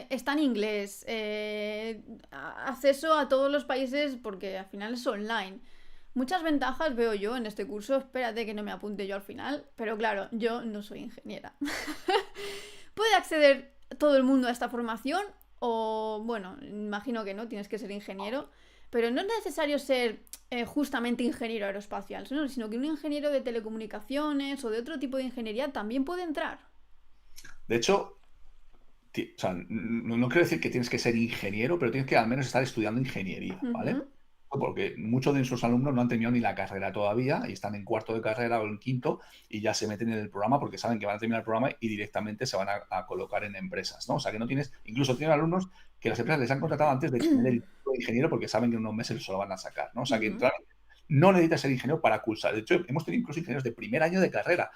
Está en inglés. Acceso a todos los países porque al final es online. Muchas ventajas veo yo en este curso. Espérate que no me apunte yo al final. Pero claro, yo no soy ingeniera. ¿Puede acceder todo el mundo a esta formación? O, bueno, imagino que no, tienes que ser ingeniero. Pero no es necesario ser justamente ingeniero aeroespacial, ¿no? Sino que un ingeniero de telecomunicaciones o de otro tipo de ingeniería también puede entrar. De hecho, o sea, no quiero decir que tienes que ser ingeniero, pero tienes que al menos estar estudiando ingeniería, ¿vale? Ujú. Porque muchos de nuestros alumnos no han terminado ni la carrera todavía y están en cuarto de carrera o en quinto y ya se meten en el programa porque saben que van a terminar el programa y directamente se van a colocar en empresas, ¿no? O sea que no tienes, incluso tienen alumnos que las empresas les han contratado antes de tener el título de ingeniero porque saben que en unos meses se lo van a sacar, ¿no? O sea que Ujú. realmente no necesitas ser ingeniero para cursar. De hecho, hemos tenido incluso ingenieros de primer año de carrera.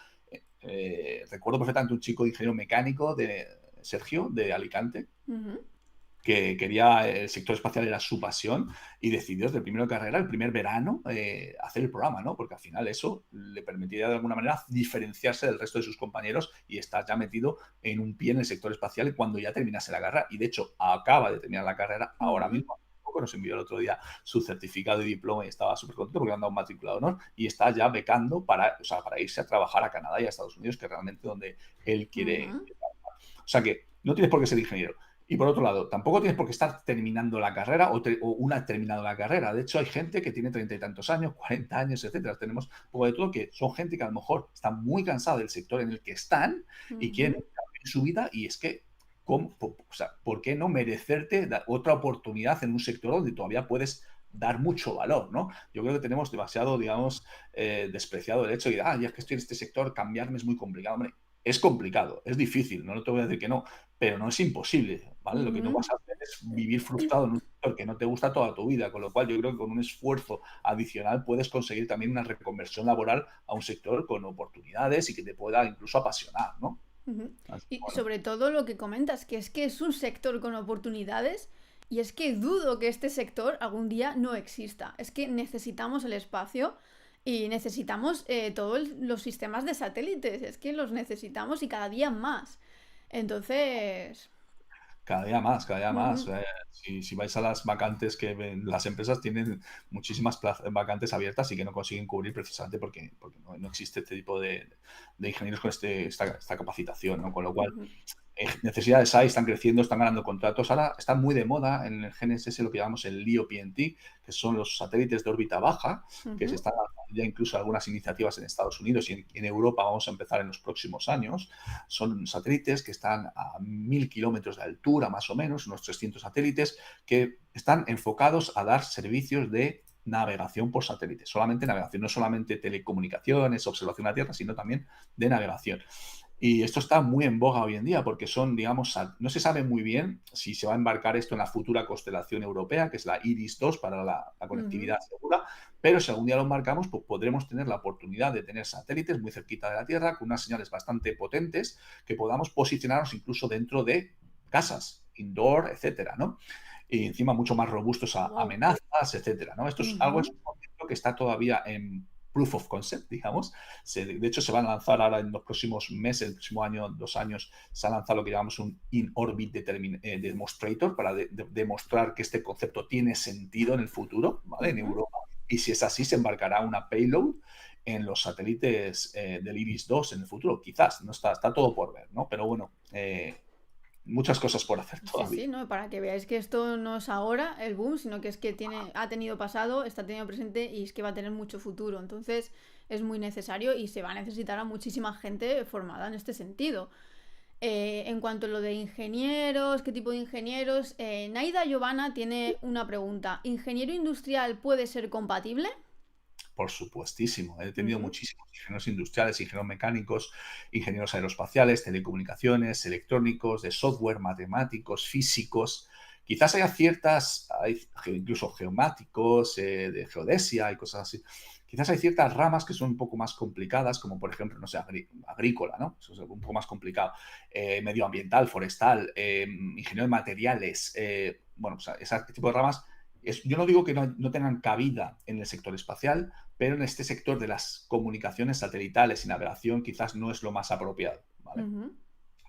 Recuerdo perfectamente un chico ingeniero mecánico de Sergio, de Alicante, Ujú. que quería, el sector espacial era su pasión y decidió desde el primero de carrera, el primer verano, hacer el programa, ¿no? Porque al final eso le permitiría de alguna manera diferenciarse del resto de sus compañeros y estar ya metido en un pie en el sector espacial cuando ya terminase la carrera. Y de hecho, acaba de terminar la carrera ahora Ujú. mismo. Nos envió el otro día su certificado y diploma y estaba súper contento porque le han dado un matrícula de honor y está ya becando para, o sea, para irse a trabajar a Canadá y a Estados Unidos, que es realmente donde él quiere. Ujú. O sea que no tienes por qué ser ingeniero. Y por otro lado, tampoco tienes por qué estar terminando la carrera o una terminado la carrera. De hecho, hay gente que tiene 30 y tantos años, 40 años, etcétera. Tenemos un poco de todo que son gente que a lo mejor está muy cansada del sector en el que están y quieren Ujú. cambiar su vida. Y es que, o sea, ¿por qué no merecerte otra oportunidad en un sector donde todavía puedes dar mucho valor, ¿no? Yo creo que tenemos demasiado, digamos, despreciado el hecho de, ya que estoy en este sector, cambiarme es muy complicado. Hombre, es complicado, es difícil, no te voy a decir que no, pero no es imposible, ¿vale? Lo que no Ujú. vas a hacer es vivir frustrado en un sector que no te gusta toda tu vida, con lo cual yo creo que con un esfuerzo adicional puedes conseguir también una reconversión laboral a un sector con oportunidades y que te pueda incluso apasionar, ¿no? Ujú. Así que Y bueno, sobre todo lo que comentas, que es un sector con oportunidades y es que dudo que este sector algún día no exista. Es que necesitamos el espacio y necesitamos todos los sistemas de satélites. Es que los necesitamos y cada día más. Entonces... cada día más, cada día más. Ujú. Si vais a las vacantes que ven, las empresas tienen muchísimas vacantes abiertas y que no consiguen cubrir precisamente porque no existe este tipo de ingenieros con esta capacitación, ¿no? Con lo cual, Ujú. necesidades hay, están creciendo, están ganando contratos. Ahora está muy de moda en el GNSS lo que llamamos el LEO PNT, que son los satélites de órbita baja, que se Ujú. están lanzando ya incluso algunas iniciativas en Estados Unidos y en Europa vamos a empezar en los próximos años. Son satélites que están a 1.000 kilómetros de altura, más o menos, unos 300 satélites, que están enfocados a dar servicios de navegación por satélite, solamente navegación, no solamente telecomunicaciones, observación a tierra, sino también de navegación. Y esto está muy en boga hoy en día porque son, digamos, no se sabe muy bien si se va a embarcar esto en la futura constelación europea, que es la IRIS-2 para la Ujú. conectividad segura, pero si algún día lo embarcamos, pues podremos tener la oportunidad de tener satélites muy cerquita de la Tierra con unas señales bastante potentes que podamos posicionarnos incluso dentro de casas, indoor, etcétera, ¿no? Y encima mucho más robustos a Wow. amenazas, etcétera, ¿no? Esto es algo, es Ujú. un concepto que está todavía en proof of concept, digamos. De hecho, se van a lanzar ahora en los próximos meses, el próximo año, 2 años, se ha lanzado lo que llamamos un in-orbit demonstrator para demostrar que este concepto tiene sentido en el futuro, ¿vale? En Ujú. Europa. Y si es así, se embarcará una payload en los satélites del IRIS-2 en el futuro. Quizás, no está todo por ver, ¿no? Pero bueno, muchas cosas por hacer Sí, todavía. sí, ¿no? Para que veáis que esto no es ahora el boom, sino que es que ha tenido pasado, está teniendo presente y es que va a tener mucho futuro. Entonces es muy necesario y se va a necesitar a muchísima gente formada en este sentido. En cuanto a lo de ingenieros, ¿qué tipo de ingenieros? Naida Giovanna tiene una pregunta. ¿Ingeniero industrial puede ser compatible? Por supuestísimo. He tenido Ujú. muchísimos ingenieros industriales, ingenieros mecánicos, ingenieros aeroespaciales, telecomunicaciones, electrónicos, de software, matemáticos, físicos. Quizás haya incluso geomáticos, de geodesia y cosas así. Quizás hay ciertas ramas que son un poco más complicadas, como por ejemplo, no sé, agrícola, ¿no? Eso es un poco más complicado. Medioambiental, forestal, ingeniero de materiales, bueno, o sea, ese tipo de ramas yo no digo que no tengan cabida en el sector espacial, pero en este sector de las comunicaciones satelitales y navegación quizás no es lo más apropiado, ¿vale? Ujú.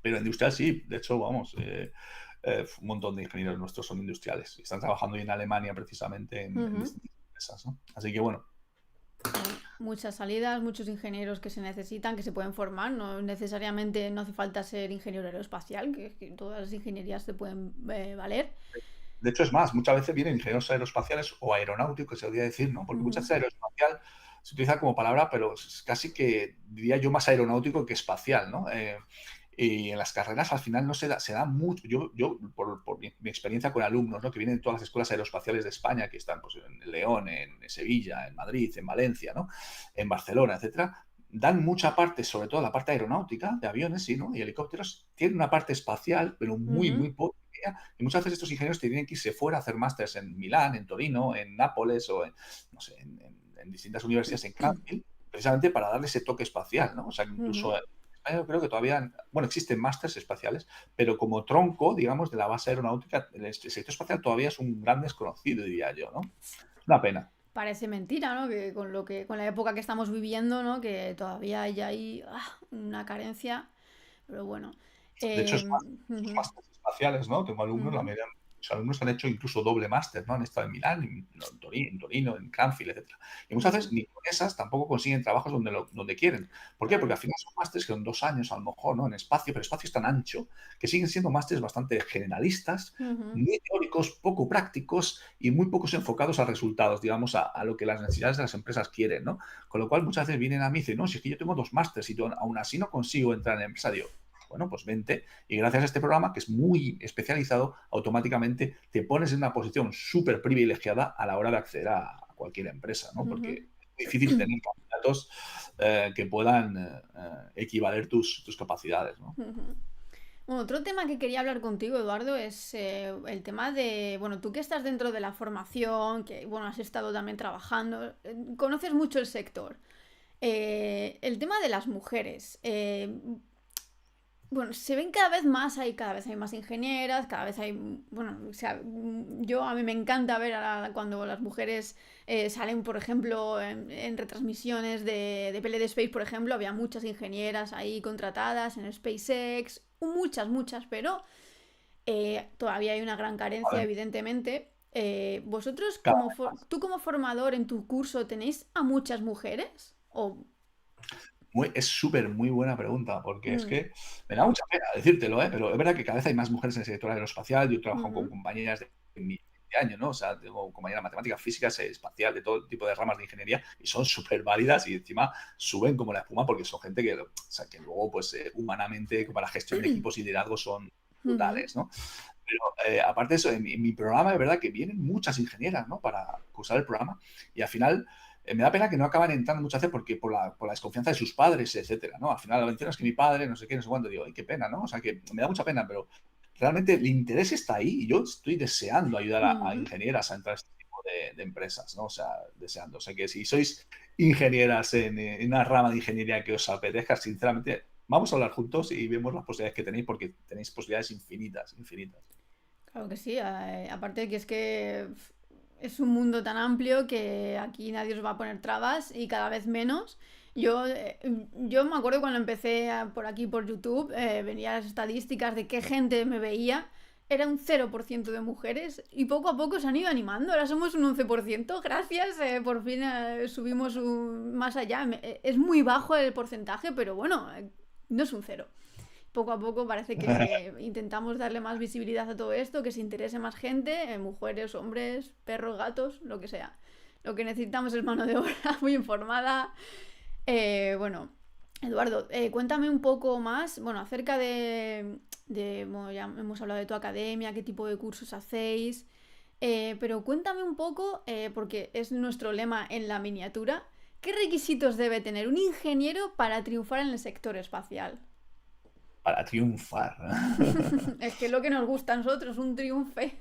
Pero industrial sí, de hecho, vamos, un montón de ingenieros nuestros son industriales y están trabajando hoy en Alemania precisamente en Ujú. distintas empresas, ¿no? Así que bueno, Bueno, muchas salidas, muchos ingenieros que se necesitan, que se pueden formar. No necesariamente no hace falta ser ingeniero aeroespacial, que todas las ingenierías se pueden valer. de hecho es más, muchas veces vienen ingenieros aeroespaciales o aeronáuticos, se podría decir, ¿no? Porque muchas Ujú. veces aeroespacial se utiliza como palabra, pero es casi que diría yo más aeronáutico que espacial, ¿no? Y en las carreras al final no se da mucho. Yo por mi experiencia con alumnos, ¿no? Que vienen de todas las escuelas aeroespaciales de España, que están pues, en León, en Sevilla, en Madrid, en Valencia, ¿no? En Barcelona, etcétera, dan mucha parte, sobre todo la parte aeronáutica, de aviones, sí, ¿no? Y helicópteros, tienen una parte espacial, pero muy, Ujú. muy poca. Y muchas veces estos ingenieros tienen que irse fuera a hacer másters en Milán, en Torino, en Nápoles o en, no sé, en distintas universidades en Cranfield, precisamente para darle ese toque espacial, ¿no? O sea, incluso Ujú. Yo creo que todavía, bueno, existen másters espaciales, pero como tronco, digamos, de la base aeronáutica, el sector espacial todavía es un gran desconocido, diría yo, ¿no? Es una pena. Parece mentira, ¿no? Con la época que estamos viviendo, ¿no? Que todavía hay ahí una carencia. Pero bueno. De hecho, Eh, esos ujú, másteres espaciales, ¿no? Tengo alumnos, la ujú, mayoría de mis alumnos han hecho incluso doble máster, ¿no? Han estado en Milán, en Torino, en Cranfield, etcétera. Y muchas ujú, veces ni con esas tampoco consiguen trabajos donde quieren. ¿Por qué? Porque claro. al final son másteres que son 2 años, a lo mejor, ¿no? En espacio, pero el espacio es tan ancho que siguen siendo másteres bastante generalistas, Ujú, muy teóricos, poco prácticos y muy pocos enfocados a resultados, digamos, a lo que las necesidades de las empresas quieren, ¿no? Con lo cual muchas veces vienen a mí y dicen, no, si es que yo tengo 2 másteres y aún así no consigo entrar en la empresa. Digo, bueno, pues vente y gracias a este programa, que es muy especializado, automáticamente te pones en una posición súper privilegiada a la hora de acceder a cualquier empresa, ¿no? ujú, Porque es difícil tener candidatos que puedan equivaler tus capacidades, ¿no? ujú. Bueno, otro tema que quería hablar contigo, Eduardo, es el tema de, bueno, tú que estás dentro de la formación, que, bueno, has estado también trabajando, conoces mucho el sector. El tema de las mujeres. Bueno, se ven cada vez hay más ingenieras, cada vez hay, bueno, o sea, yo a mí me encanta ver cuando las mujeres salen, por ejemplo, en retransmisiones de Pelé de Space, por ejemplo, había muchas ingenieras ahí contratadas en SpaceX, muchas, pero todavía hay una gran carencia, ¿Vale? evidentemente. ¿Vosotros, Cada tú como formador en tu curso, tenéis a muchas mujeres? O... Es súper muy buena pregunta, porque es Mm, que me da mucha pena decírtelo, ¿eh? Pero es verdad que cada vez hay más mujeres en el sector aeroespacial. Yo trabajo con ujú, compañeras de mi año, ¿no? O sea, tengo compañeras de matemáticas, físicas, espacial, de todo tipo de ramas de ingeniería, y son súper válidas y encima suben como la espuma porque son gente que, o sea, que luego, pues, humanamente, para gestión de equipos y liderazgo son ujú, brutales, ¿no? Pero aparte de eso, en mi programa es verdad que vienen muchas ingenieras, ¿no? Para cursar el programa y al final me da pena que no acaban entrando muchas veces porque por la desconfianza de sus padres, etcétera, ¿no? Al final lo mencionas que mi padre, no sé qué, no sé cuánto, digo, ay, qué pena, ¿no? O sea, que me da mucha pena, pero realmente el interés está ahí y yo estoy deseando ayudar a ujú. ingenieras a entrar a este tipo de empresas, ¿no? O sea, deseando. O sea, que si sois ingenieras en una rama de ingeniería que os apetezca, sinceramente, vamos a hablar juntos y vemos las posibilidades que tenéis porque tenéis posibilidades infinitas, infinitas. Claro que sí, aparte de que es que es un mundo tan amplio que aquí nadie os va a poner trabas y cada vez menos. Yo me acuerdo cuando empecé por aquí por YouTube, venían las estadísticas de qué gente me veía. Era un 0% de mujeres y poco a poco se han ido animando. Ahora somos un 11%. Gracias, por fin subimos más allá. Es muy bajo el porcentaje, pero bueno, no es un cero. Poco a poco parece que intentamos darle más visibilidad a todo esto, que se interese más gente, mujeres, hombres, perros, gatos, lo que sea. Lo que necesitamos es mano de obra muy informada. Bueno, Eduardo, cuéntame un poco más, bueno, acerca bueno, ya hemos hablado de tu academia, qué tipo de cursos hacéis, pero cuéntame un poco, porque es nuestro lema en la miniatura, ¿qué requisitos debe tener un ingeniero para triunfar en el sector espacial? Para triunfar. Es que es lo que nos gusta a nosotros, un triunfe.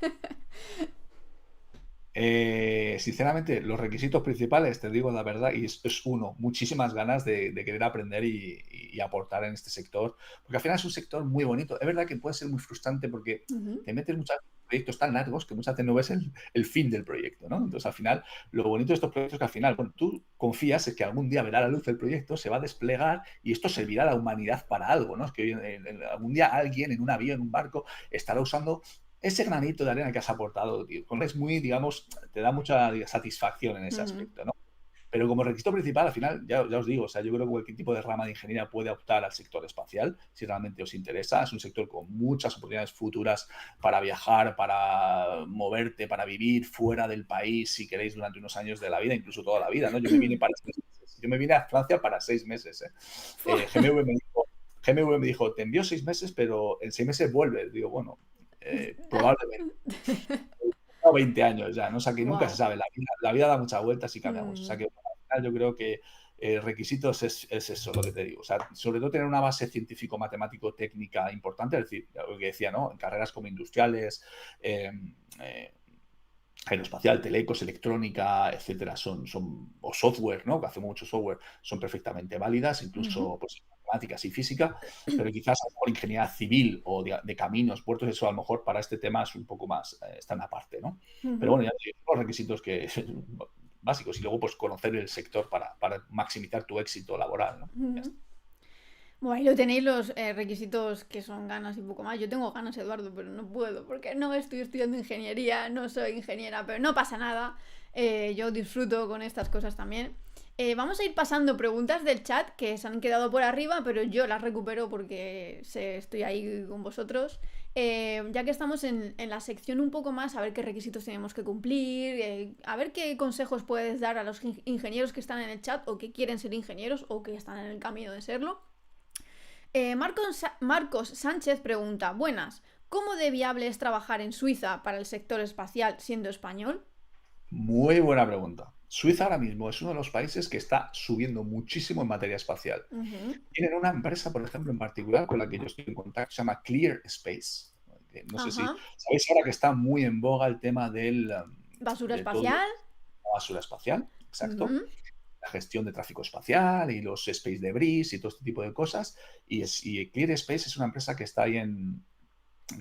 Sinceramente, los requisitos principales, te digo la verdad, y es uno, muchísimas ganas de querer aprender y aportar en este sector, porque al final es un sector muy bonito. Es verdad que puede ser muy frustrante porque Ujú, te metes muchos proyectos tan largos que muchas veces no ves el fin del proyecto, ¿no? Entonces, al final, lo bonito de estos proyectos es que al final, bueno, tú confías en que algún día verá la luz del proyecto, se va a desplegar y esto servirá a la humanidad para algo, ¿no? Es que algún día alguien en un avión, en un barco, estará usando ese granito de arena que has aportado, tío. Es muy, digamos, te da mucha satisfacción en ese ujú, aspecto, ¿no? Pero como requisito principal, al final, ya os digo, o sea, yo creo que cualquier tipo de rama de ingeniería puede optar al sector espacial, si realmente os interesa. Es un sector con muchas oportunidades futuras para viajar, para moverte, para vivir fuera del país, si queréis, durante unos años de la vida, incluso toda la vida, ¿no? Yo me vine a Francia para 6 meses, ¿eh? Fua. GMV me dijo, te envío 6 meses, pero en 6 meses vuelves. Digo, bueno, probablemente. O 20 años ya, ¿no? O sea, que nunca se Wow. sabe. La vida da muchas vueltas y cambiamos. O sea, que al final yo creo que requisitos es eso, lo que te digo. O sea, sobre todo tener una base científico-matemático-técnica importante, es decir, lo que decía, ¿no? En carreras como industriales, eh, eh, aeroespacial, telecos, electrónica, etcétera, o software, ¿no? Que hacemos mucho software, son perfectamente válidas, incluso pues, matemáticas y física, pero quizás a lo mejor ingeniería civil o de caminos, puertos, eso a lo mejor para este tema es un poco más, están aparte, ¿no? Pero Ujú, bueno, ya te digo, los requisitos que básicos y luego pues conocer el sector para maximizar tu éxito laboral, ¿no? Ya ujú. está. Bueno, ahí lo tenéis los requisitos que son ganas y poco más. Yo tengo ganas, Eduardo, pero no puedo porque no estoy estudiando ingeniería, no soy ingeniera, pero no pasa nada. Yo disfruto con estas cosas también. Vamos a ir pasando preguntas del chat que se han quedado por arriba, pero yo las recupero porque estoy ahí con vosotros. Ya que estamos en la sección un poco más, a ver qué requisitos tenemos que cumplir, a ver qué consejos puedes dar a los ingenieros que están en el chat o que quieren ser ingenieros o que están en el camino de serlo. Marcos Sánchez pregunta, buenas, ¿cómo de viable es trabajar en Suiza para el sector espacial siendo español? Muy buena pregunta. Suiza ahora mismo es uno de los países que está subiendo muchísimo en materia espacial. Ujú. Tienen una empresa, por ejemplo, en particular con la que yo estoy en contacto, se llama Clear Space. Que no sé si Ajá. sabéis ahora que está muy en boga el tema Basura de todo espacial. la basura espacial, exacto, Ujú. la gestión de tráfico espacial y los space debris y todo este tipo de cosas. Y Clear Space es una empresa que está ahí en,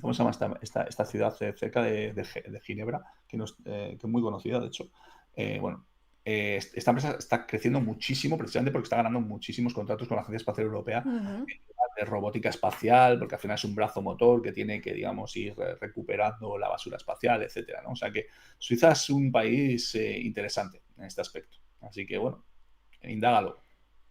¿cómo se llama esta ciudad cerca de Ginebra? Que es muy conocida, de hecho. Bueno, esta empresa está creciendo muchísimo precisamente porque está ganando muchísimos contratos con la Agencia Espacial Europea Ujú. en temas de robótica espacial, porque al final es un brazo motor que tiene que, digamos, ir recuperando la basura espacial, etcétera, ¿no? O sea que Suiza es un país interesante en este aspecto. Así que, bueno, indágalo.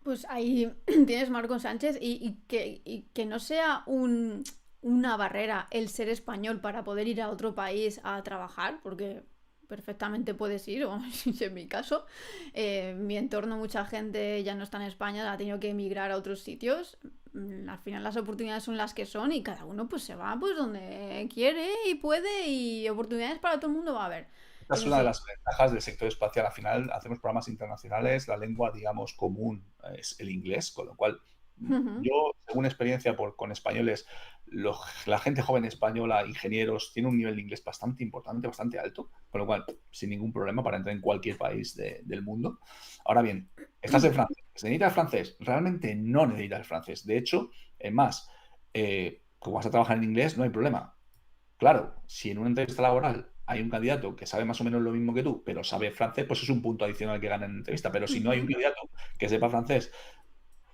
Pues ahí tienes Marcos Sánchez y que no sea una barrera el ser español para poder ir a otro país a trabajar, porque perfectamente puedes ir, o si en mi caso. En mi entorno mucha gente ya no está en España, ha tenido que emigrar a otros sitios. Al final las oportunidades son las que son y cada uno pues se va pues donde quiere y puede y oportunidades para todo el mundo va a haber. Esta es Eso una de sí. las ventajas del sector espacial. Al final hacemos programas internacionales, la lengua, digamos, común es el inglés, con lo cual Ujú, yo, según experiencia con españoles, la gente joven española, ingenieros, tiene un nivel de inglés bastante importante, bastante alto, con lo cual, sin ningún problema para entrar en cualquier país del mundo. Ahora bien, estás en Francia. ¿Necesitas francés? Realmente no necesitas francés. De hecho, es más, como vas a trabajar en inglés, no hay problema. Claro, si en una entrevista laboral hay un candidato que sabe más o menos lo mismo que tú, pero sabe francés, pues es un punto adicional que gana en la entrevista. Pero si no hay un ujú. candidato que sepa francés,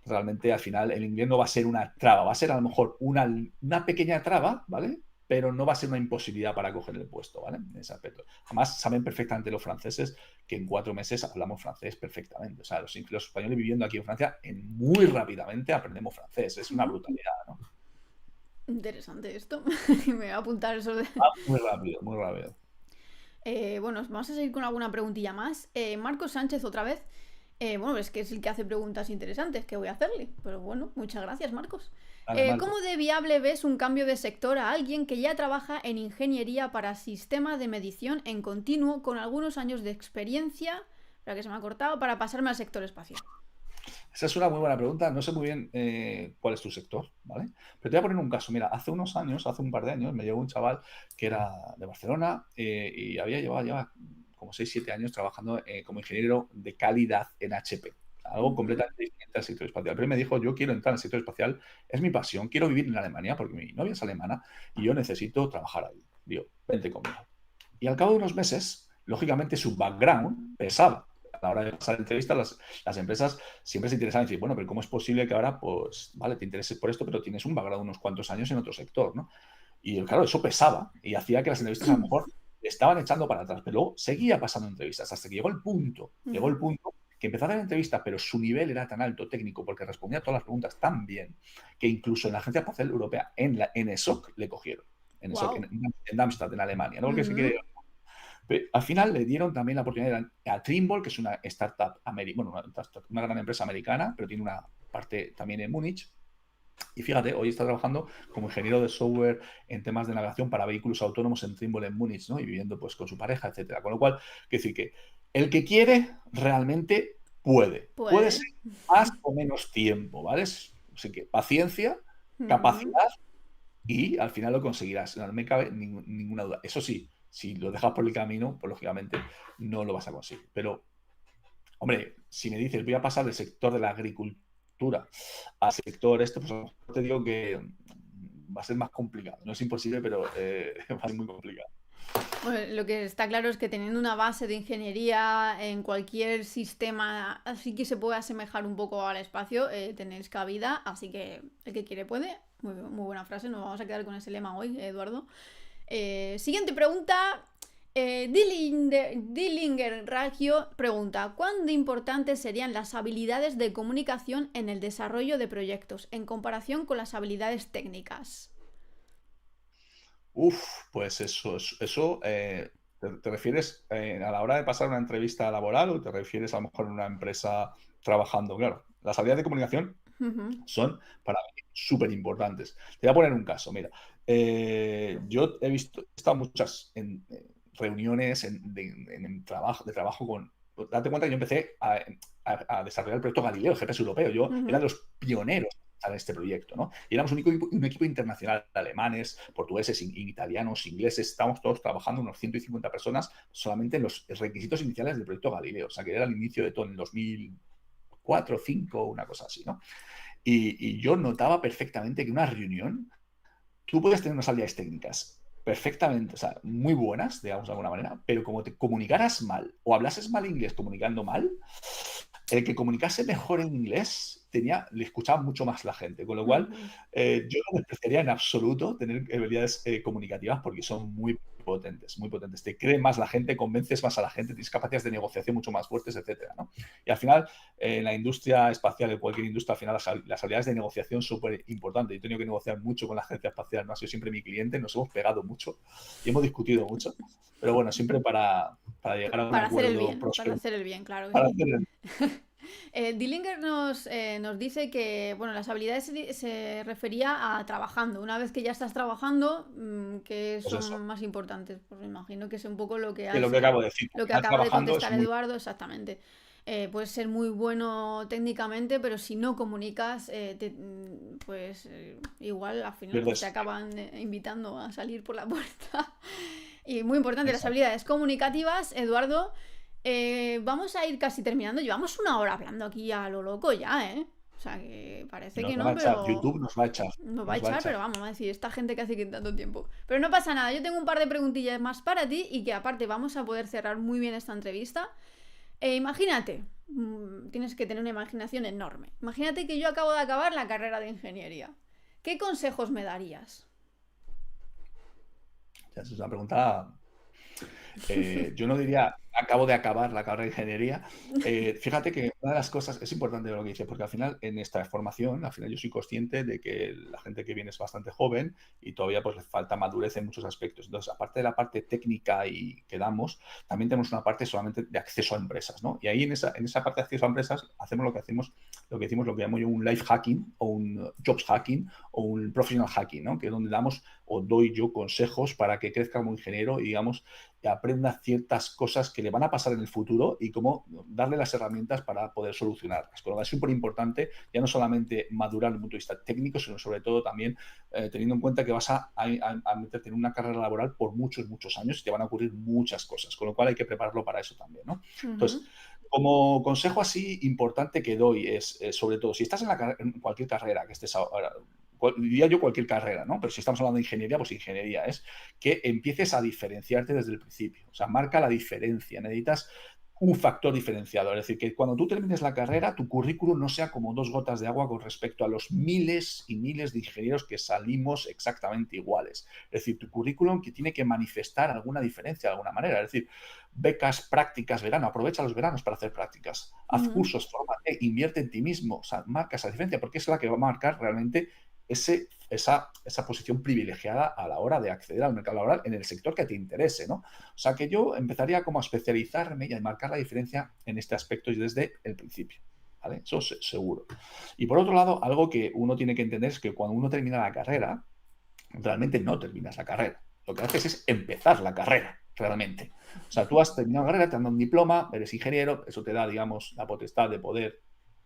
realmente al final el inglés no va a ser una traba, va a ser a lo mejor una pequeña traba, ¿vale? Pero no va a ser una imposibilidad para coger el puesto, ¿vale? En ese aspecto. Además, saben perfectamente los franceses que en 4 meses hablamos francés perfectamente. O sea, los españoles viviendo aquí en Francia, muy rápidamente aprendemos francés. Es una brutalidad, ¿no? Interesante esto. Me voy a apuntar eso de... Ah, muy rápido, muy rápido. Bueno, vamos a seguir con alguna preguntilla más. Marcos Sánchez otra vez. Bueno, es que es el que hace preguntas interesantes que voy a hacerle. Pero bueno, muchas gracias, Marcos. Vale, Marco. ¿Cómo de viable ves un cambio de sector a alguien que ya trabaja en ingeniería para sistema de medición en continuo con algunos años de experiencia, para que se me ha cortado, para pasarme al sector espacial? Esa es una muy buena pregunta. No sé muy bien cuál es tu sector, ¿vale? Pero te voy a poner un caso. Mira, hace unos años, hace un par de años, me llegó un chaval que era de Barcelona y había llevaba como 6 7 años trabajando como ingeniero de calidad en HP. Algo Ujú. completamente diferente al sector espacial. Pero él me dijo, yo quiero entrar en el sector espacial, es mi pasión, quiero vivir en Alemania porque mi novia es alemana y yo necesito trabajar ahí. Digo, vente conmigo. Y al cabo de unos meses, lógicamente su background pesaba. A la hora de pasar entrevistas, las empresas siempre se interesan en decir, bueno, pero ¿cómo es posible que ahora, pues, vale, te intereses por esto, pero tienes un background de unos cuantos años en otro sector, ¿no? Y claro, eso pesaba y hacía que las entrevistas a lo mejor le estaban echando para atrás, pero luego seguía pasando entrevistas hasta que llegó el Ujú. punto que empezó a hacer entrevistas, pero su nivel era tan alto técnico porque respondía a todas las preguntas tan bien que incluso en la Agencia Espacial Europea, en ESOC, le cogieron. En ESOC, Wow. en Darmstadt, en Alemania, ¿no? Porque se quiere Ujú. al final le dieron también la oportunidad a Trimble, que es una startup, bueno, una gran empresa americana, pero tiene una parte también en Múnich. Y fíjate, hoy está trabajando como ingeniero de software en temas de navegación para vehículos autónomos en Trimble en Múnich, ¿no? Y viviendo pues con su pareja, etcétera. Con lo cual, quiero decir que el que quiere realmente puede. Puede Puede. ser más o menos tiempo, ¿vale? Así que paciencia, Ujú. capacidad y al final lo conseguirás. No me cabe ninguna duda. Eso sí, si lo dejas por el camino, pues lógicamente no lo vas a conseguir. Pero, hombre, si me dices, voy a pasar del sector de la agricultura manufactura al sector este, pues a lo mejor te digo que va a ser más complicado. No es imposible, pero va a ser muy complicado. Bueno, lo que está claro es que teniendo una base de ingeniería en cualquier sistema así que se puede asemejar un poco al espacio, tenéis cabida, así que el que quiere puede. Muy buena frase, nos vamos a quedar con ese lema hoy, Eduardo. Siguiente pregunta. Dillinger Ragio pregunta: ¿cuán de importantes serían las habilidades de comunicación en el desarrollo de proyectos en comparación con las habilidades técnicas? Pues eso ¿te refieres a la hora de pasar una entrevista laboral o te refieres a lo mejor en una empresa trabajando? Claro, las habilidades de comunicación Ujú, son para mí súper importantes. Te voy a poner un caso, mira. Yo he estado muchas reuniones en trabajo con. Date cuenta que yo empecé a desarrollar el proyecto Galileo, el GPS europeo. Yo era ujú. de los pioneros en este proyecto, ¿no? Y éramos un equipo internacional, alemanes, portugueses, italianos, ingleses. Estábamos todos trabajando, unos 150 personas, solamente en los requisitos iniciales del proyecto Galileo. O sea, que era el inicio de todo en 2004, 2005, una cosa así, ¿no? Y yo notaba perfectamente que una reunión, tú puedes tener unas habilidades técnicas perfectamente, o sea, muy buenas, digamos de alguna manera, pero como te comunicaras mal o hablases mal inglés comunicando mal, el que comunicase mejor en inglés le escuchaba mucho más la gente, con lo cual Ujú. yo no despreciaría en absoluto tener habilidades comunicativas porque son muy potentes, muy potentes. Te cree más la gente, convences más a la gente, tienes capacidades de negociación mucho más fuertes, etcétera, ¿no? Y al final, en la industria espacial, en cualquier industria, al final las habilidades de negociación son súper importantes. Yo he tenido que negociar mucho con la agencia espacial, no ha sido siempre mi cliente, nos hemos pegado mucho y hemos discutido mucho, pero bueno, siempre para llegar a un acuerdo Para próspero, hacer el bien, claro que para sí. hacer el. Dillinger nos dice que bueno, las habilidades se refería a trabajando. Una vez que ya estás trabajando, ¿qué Pues eso, son más importantes? Pues me imagino que es un poco lo que que lo que acabo de decir. Al lo que final, acaba de trabajando es contestar muy. Eduardo, exactamente. Puedes ser muy bueno técnicamente, pero si no comunicas, pues igual al final pues te Pierdes. acaban invitando a salir por la puerta. Y muy importante, las Exacto. habilidades comunicativas, Eduardo. Vamos a ir casi terminando. Llevamos una hora hablando aquí a lo loco ya, ¿eh? O sea que parece Nos que van no, a echar. pero YouTube nos va a echar. nos va a Nos va a echar, echar. pero vamos a decir, esta gente que hace que tanto tiempo. Pero no pasa nada, yo tengo un par de preguntillas más para ti y que aparte vamos a poder cerrar muy bien esta entrevista. Imagínate, tienes que tener una imaginación enorme. Imagínate que yo acabo de acabar la carrera de ingeniería. ¿Qué consejos me darías? O sea, es una pregunta. Yo no diría acabo de acabar la carrera de ingeniería. Fíjate que una de las cosas es importante lo que dices, porque al final en esta formación, al final yo soy consciente de que la gente que viene es bastante joven y todavía pues le falta madurez en muchos aspectos. Entonces, aparte de la parte técnica y que damos, también tenemos una parte solamente de acceso a empresas, ¿no? Y ahí en esa parte de acceso a empresas hacemos lo que hacemos, lo que llamo yo un life hacking o un jobs hacking o un professional hacking, ¿no? Que es donde damos o doy yo consejos para que crezca como ingeniero y digamos que aprenda ciertas cosas que le van a pasar en el futuro y cómo darle las herramientas para poder solucionarlas. Con lo cual es súper importante ya no solamente madurar desde el punto de vista técnico, sino sobre todo también teniendo en cuenta que vas a meterte en una carrera laboral por muchos, muchos años y te van a ocurrir muchas cosas, con lo cual hay que prepararlo para eso también, ¿no? Entonces, Ujú. como consejo así importante que doy es, sobre todo, si estás en cualquier carrera que estés ahora, diría yo cualquier carrera, ¿no? Pero si estamos hablando de ingeniería, pues ingeniería es que empieces a diferenciarte desde el principio. O sea, marca la diferencia. Necesitas un factor diferenciador. Es decir, que cuando tú termines la carrera, tu currículum no sea como dos gotas de agua con respecto a los miles y miles de ingenieros que salimos exactamente iguales. Es decir, tu currículum que tiene que manifestar alguna diferencia de alguna manera. Es decir, becas, prácticas, verano, aprovecha los veranos para hacer prácticas, haz Ujú. cursos, fórmate, invierte en ti mismo, o sea, marca esa diferencia porque es la que va a marcar realmente esa posición privilegiada a la hora de acceder al mercado laboral en el sector que te interese, ¿no? O sea, que yo empezaría como a especializarme y a marcar la diferencia en este aspecto y desde el principio, ¿vale? Eso seguro. Y por otro lado, algo que uno tiene que entender es que cuando uno termina la carrera, realmente no terminas la carrera. Lo que haces es empezar la carrera, realmente. O sea, tú has terminado la carrera, te han dado un diploma, eres ingeniero, eso te da, digamos, la potestad de poder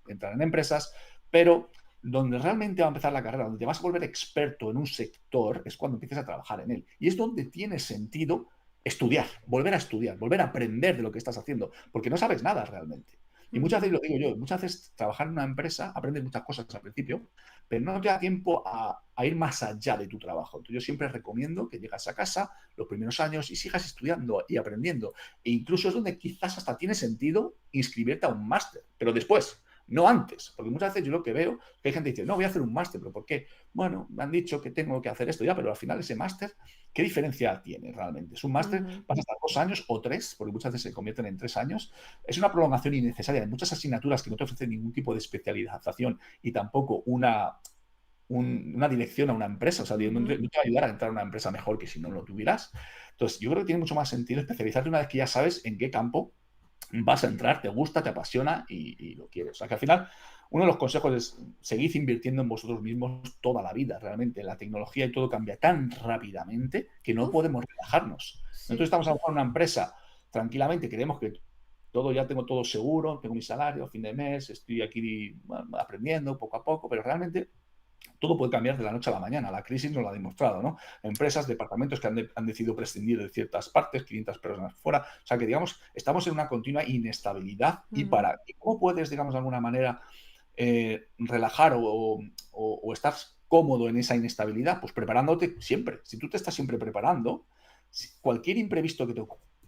entrar en empresas, pero donde realmente va a empezar la carrera, donde te vas a volver experto en un sector, es cuando empieces a trabajar en él. Y es donde tiene sentido estudiar, volver a aprender de lo que estás haciendo, porque no sabes nada realmente. Y muchas Ujú, veces, lo digo yo, muchas veces trabajar en una empresa aprendes muchas cosas al principio, pero no te da tiempo a ir más allá de tu trabajo. Entonces, yo siempre recomiendo que llegas a casa los primeros años y sigas estudiando y aprendiendo. E incluso es donde quizás hasta tiene sentido inscribirte a un máster, pero después, no antes. Porque muchas veces yo lo que veo, que hay gente que dice, no, voy a hacer un máster, pero ¿por qué? Bueno, me han dicho que tengo que hacer esto ya, pero al final ese máster, ¿qué diferencia tiene realmente? Es un máster, ujú, vas a estar 2 años o 3, porque muchas veces se convierten en 3 años. Es una prolongación innecesaria de muchas asignaturas que no te ofrecen ningún tipo de especialización y tampoco una dirección a una empresa. O sea, no te, ujú. no te va a ayudar a entrar a una empresa mejor que si no lo tuvieras. Entonces, yo creo que tiene mucho más sentido especializarte una vez que ya sabes en qué campo vas a entrar, te gusta, te apasiona y lo quieres. O sea, que al final, uno de los consejos es seguid invirtiendo en vosotros mismos toda la vida, realmente. La tecnología y todo cambia tan rápidamente que no Uf, podemos relajarnos. Nosotros sí. estamos a lo mejor en una empresa tranquilamente, creemos que todo ya tengo todo seguro, tengo mi salario a fin de mes, estoy aquí bueno, aprendiendo poco a poco, pero realmente todo puede cambiar de la noche a la mañana. La crisis nos lo ha demostrado, ¿no? Empresas, departamentos que han decidido prescindir de ciertas partes, 500 personas fuera. O sea que, digamos, estamos en una continua inestabilidad. Ujú, ¿Y cómo puedes, digamos, de alguna manera relajar o estar cómodo en esa inestabilidad? Pues preparándote siempre. Si tú te estás siempre preparando, cualquier imprevisto que te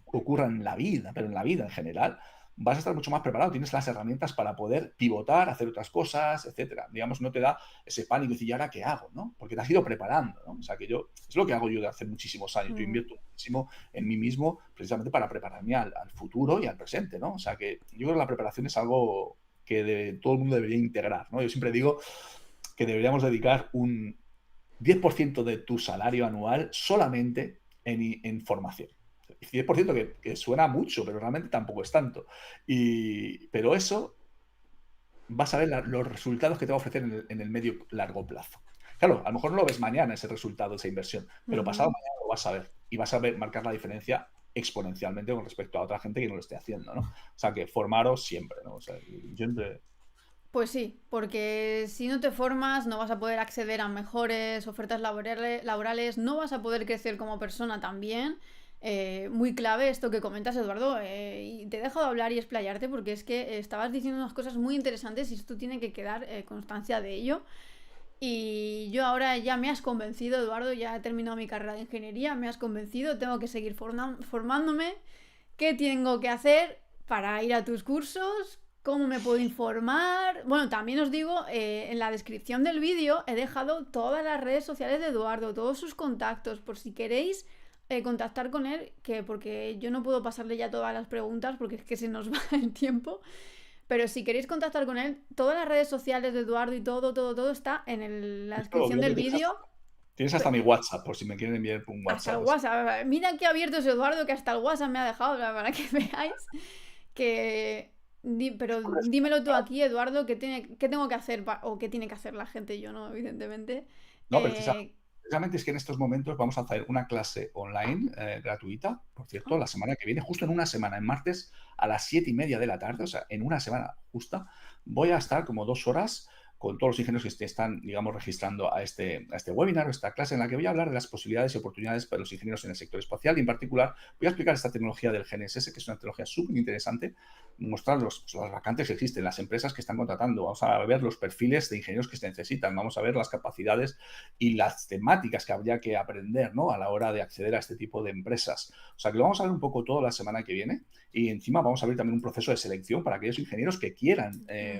ocurra en la vida, pero en la vida en general, vas a estar mucho más preparado. Tienes las herramientas para poder pivotar, hacer otras cosas, etcétera. Digamos, no te da ese pánico y decir, ¿y ahora qué hago? ¿No? Porque te has ido preparando, ¿no? O sea, que yo, es lo que hago yo de hace muchísimos años. Yo ujú. invierto muchísimo en mí mismo precisamente para prepararme al futuro y al presente, ¿no? O sea, que yo creo que la preparación es algo que todo el mundo debería integrar, ¿no? Yo siempre digo que deberíamos dedicar un 10% de tu salario anual solamente en formación. 10% que suena mucho, pero realmente tampoco es tanto. Pero eso vas a ver los resultados que te va a ofrecer en el medio largo plazo. Claro, a lo mejor no lo ves mañana ese resultado, esa inversión, pero pasado Ujú. mañana lo vas a ver y vas a ver marcar la diferencia exponencialmente con respecto a otra gente que no lo esté haciendo, ¿no? O sea, que formaros siempre, ¿no? O sea, yo siempre. Pues sí, porque si no te formas no vas a poder acceder a mejores ofertas laborales, no vas a poder crecer como persona también. Muy clave esto que comentas, Eduardo. Y te he dejado hablar y explayarte porque es que estabas diciendo unas cosas muy interesantes y esto tiene que quedar constancia de ello. Y yo ahora ya me has convencido, Eduardo, ya he terminado mi carrera de ingeniería, me has convencido, tengo que seguir formándome. ¿Qué tengo que hacer para ir a tus cursos? ¿Cómo me puedo informar? Bueno, también os digo, en la descripción del vídeo he dejado todas las redes sociales de Eduardo, todos sus contactos, por si queréis contactar con él, que porque yo no puedo pasarle ya todas las preguntas porque es que se nos va el tiempo. Pero si queréis contactar con él, todas las redes sociales de Eduardo y todo, todo, todo está en la Esto descripción creo del que vídeo. tienes hasta mi WhatsApp, por si me quieren enviar un Hasta el WhatsApp. WhatsApp. Mira que abierto es Eduardo, que hasta el WhatsApp me ha dejado, para que veáis. Que. Pero dímelo tú aquí, Eduardo, qué tengo que hacer o qué tiene que hacer la gente, yo no, evidentemente. No, Eh, precisamente es que en estos momentos vamos a hacer una clase online gratuita, por cierto, oh, la semana que viene, justo en una semana, en martes a las 7:30 de la tarde, o sea, en una semana justa, voy a estar como 2 horas con todos los ingenieros que están, digamos, registrando a este webinar, a esta clase en la que voy a hablar de las posibilidades y oportunidades para los ingenieros en el sector espacial y en particular voy a explicar esta tecnología del GNSS, que es una tecnología súper interesante, mostrar las vacantes que existen, las empresas que están contratando, vamos a ver los perfiles de ingenieros que se necesitan, vamos a ver las capacidades y las temáticas que habría que aprender, ¿no? A la hora de acceder a este tipo de empresas. O sea, que lo vamos a ver un poco todo la semana que viene y encima vamos a ver también un proceso de selección para aquellos ingenieros que quieran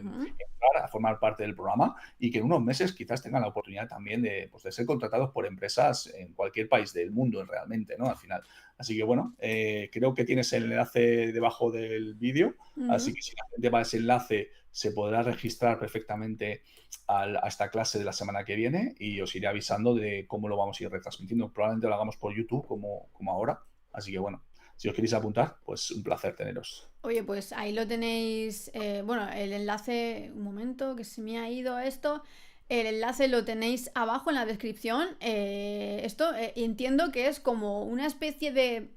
ujú. entrar a formar parte del programa y que en unos meses quizás tengan la oportunidad también de ser contratados por empresas en cualquier país del mundo realmente, ¿no? Al final. Así que bueno, creo que tienes el enlace debajo del vídeo, así Ujú. que si la gente va a ese enlace se podrá registrar perfectamente a esta clase de la semana que viene y os iré avisando de cómo lo vamos a ir retransmitiendo. Probablemente lo hagamos por YouTube como ahora. Así que bueno, si os queréis apuntar, pues un placer teneros. Oye, pues ahí lo tenéis. Bueno, el enlace. Un momento, que se me ha ido esto. El enlace lo tenéis abajo en la descripción. Esto entiendo que es como una especie de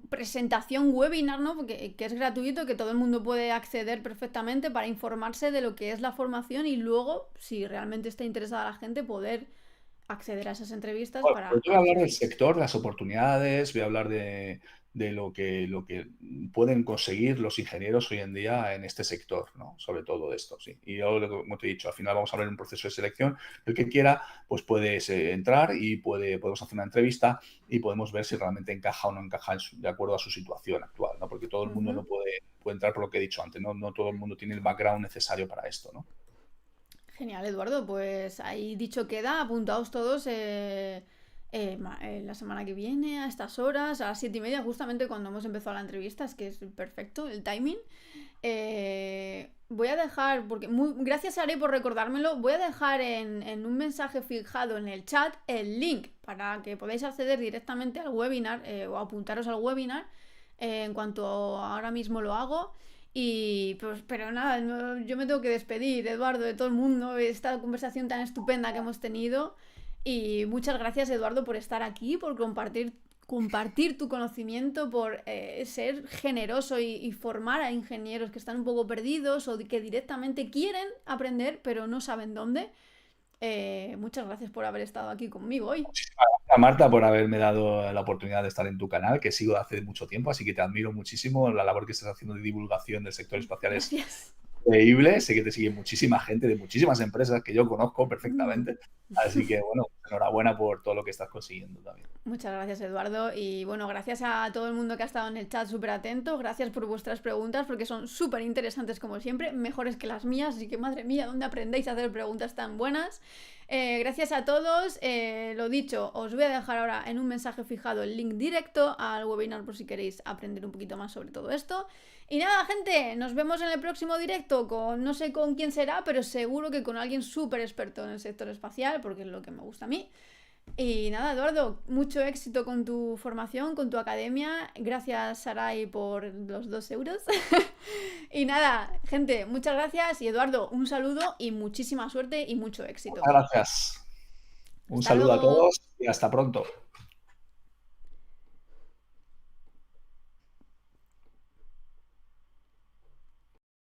presentación webinar, ¿no? Porque, que es gratuito, que todo el mundo puede acceder perfectamente para informarse de lo que es la formación y luego, si realmente está interesada la gente, poder acceder a esas entrevistas Bueno, para yo voy a hablar del acceder. sector, de las oportunidades, voy a hablar lo que pueden conseguir los ingenieros hoy en día en este sector, ¿no? Sobre todo esto, sí. Y yo, como te he dicho, al final vamos a ver un proceso de selección. El que quiera, pues puedes entrar y podemos hacer una entrevista y podemos ver si realmente encaja o no encaja de acuerdo a su situación actual, ¿no? Porque todo el mundo no puede entrar por lo que he dicho antes, ¿no? No todo el mundo tiene el background necesario para esto, ¿no? Genial, Eduardo. Pues ahí dicho queda, apuntaos todos la semana que viene, a estas horas, a las 7:30, justamente cuando hemos empezado la entrevista, es que es perfecto el timing. Voy a dejar, porque gracias Ari por recordármelo, voy a dejar en un mensaje fijado en el chat el link para que podáis acceder directamente al webinar o apuntaros al webinar en cuanto ahora mismo lo hago. Y pues, pero nada, yo me tengo que despedir, Eduardo, de todo el mundo, esta conversación tan estupenda que hemos tenido. Y muchas gracias, Eduardo, por estar aquí, por compartir tu conocimiento, por ser generoso y formar a ingenieros que están un poco perdidos o que directamente quieren aprender, pero no saben dónde. Muchas gracias por haber estado aquí conmigo hoy. Muchísimas gracias, Marta, por haberme dado la oportunidad de estar en tu canal, que sigo hace mucho tiempo, así que te admiro muchísimo. La labor que estás haciendo de divulgación del sector espacial es Gracias. increíble. Sé que te sigue muchísima gente de muchísimas empresas que yo conozco perfectamente. Así que, bueno, enhorabuena por todo lo que estás consiguiendo también. Muchas gracias, Eduardo. Y bueno, gracias a todo el mundo que ha estado en el chat súper atento. Gracias por vuestras preguntas, porque son súper interesantes como siempre, mejores que las mías. Así que, madre mía, ¿dónde aprendéis a hacer preguntas tan buenas? Gracias a todos. Lo dicho, os voy a dejar ahora en un mensaje fijado el link directo al webinar por si queréis aprender un poquito más sobre todo esto. Y nada, gente, nos vemos en el próximo directo con no sé con quién será, pero seguro que con alguien súper experto en el sector espacial, porque es lo que me gusta a mí. Y nada, Eduardo, mucho éxito con tu formación, con tu academia. Gracias, Sarai, por los 2 euros. Y nada, gente, muchas gracias. Y Eduardo, un saludo y muchísima suerte y mucho éxito. Muchas gracias. Un Hasta saludo a luego. todos y hasta pronto.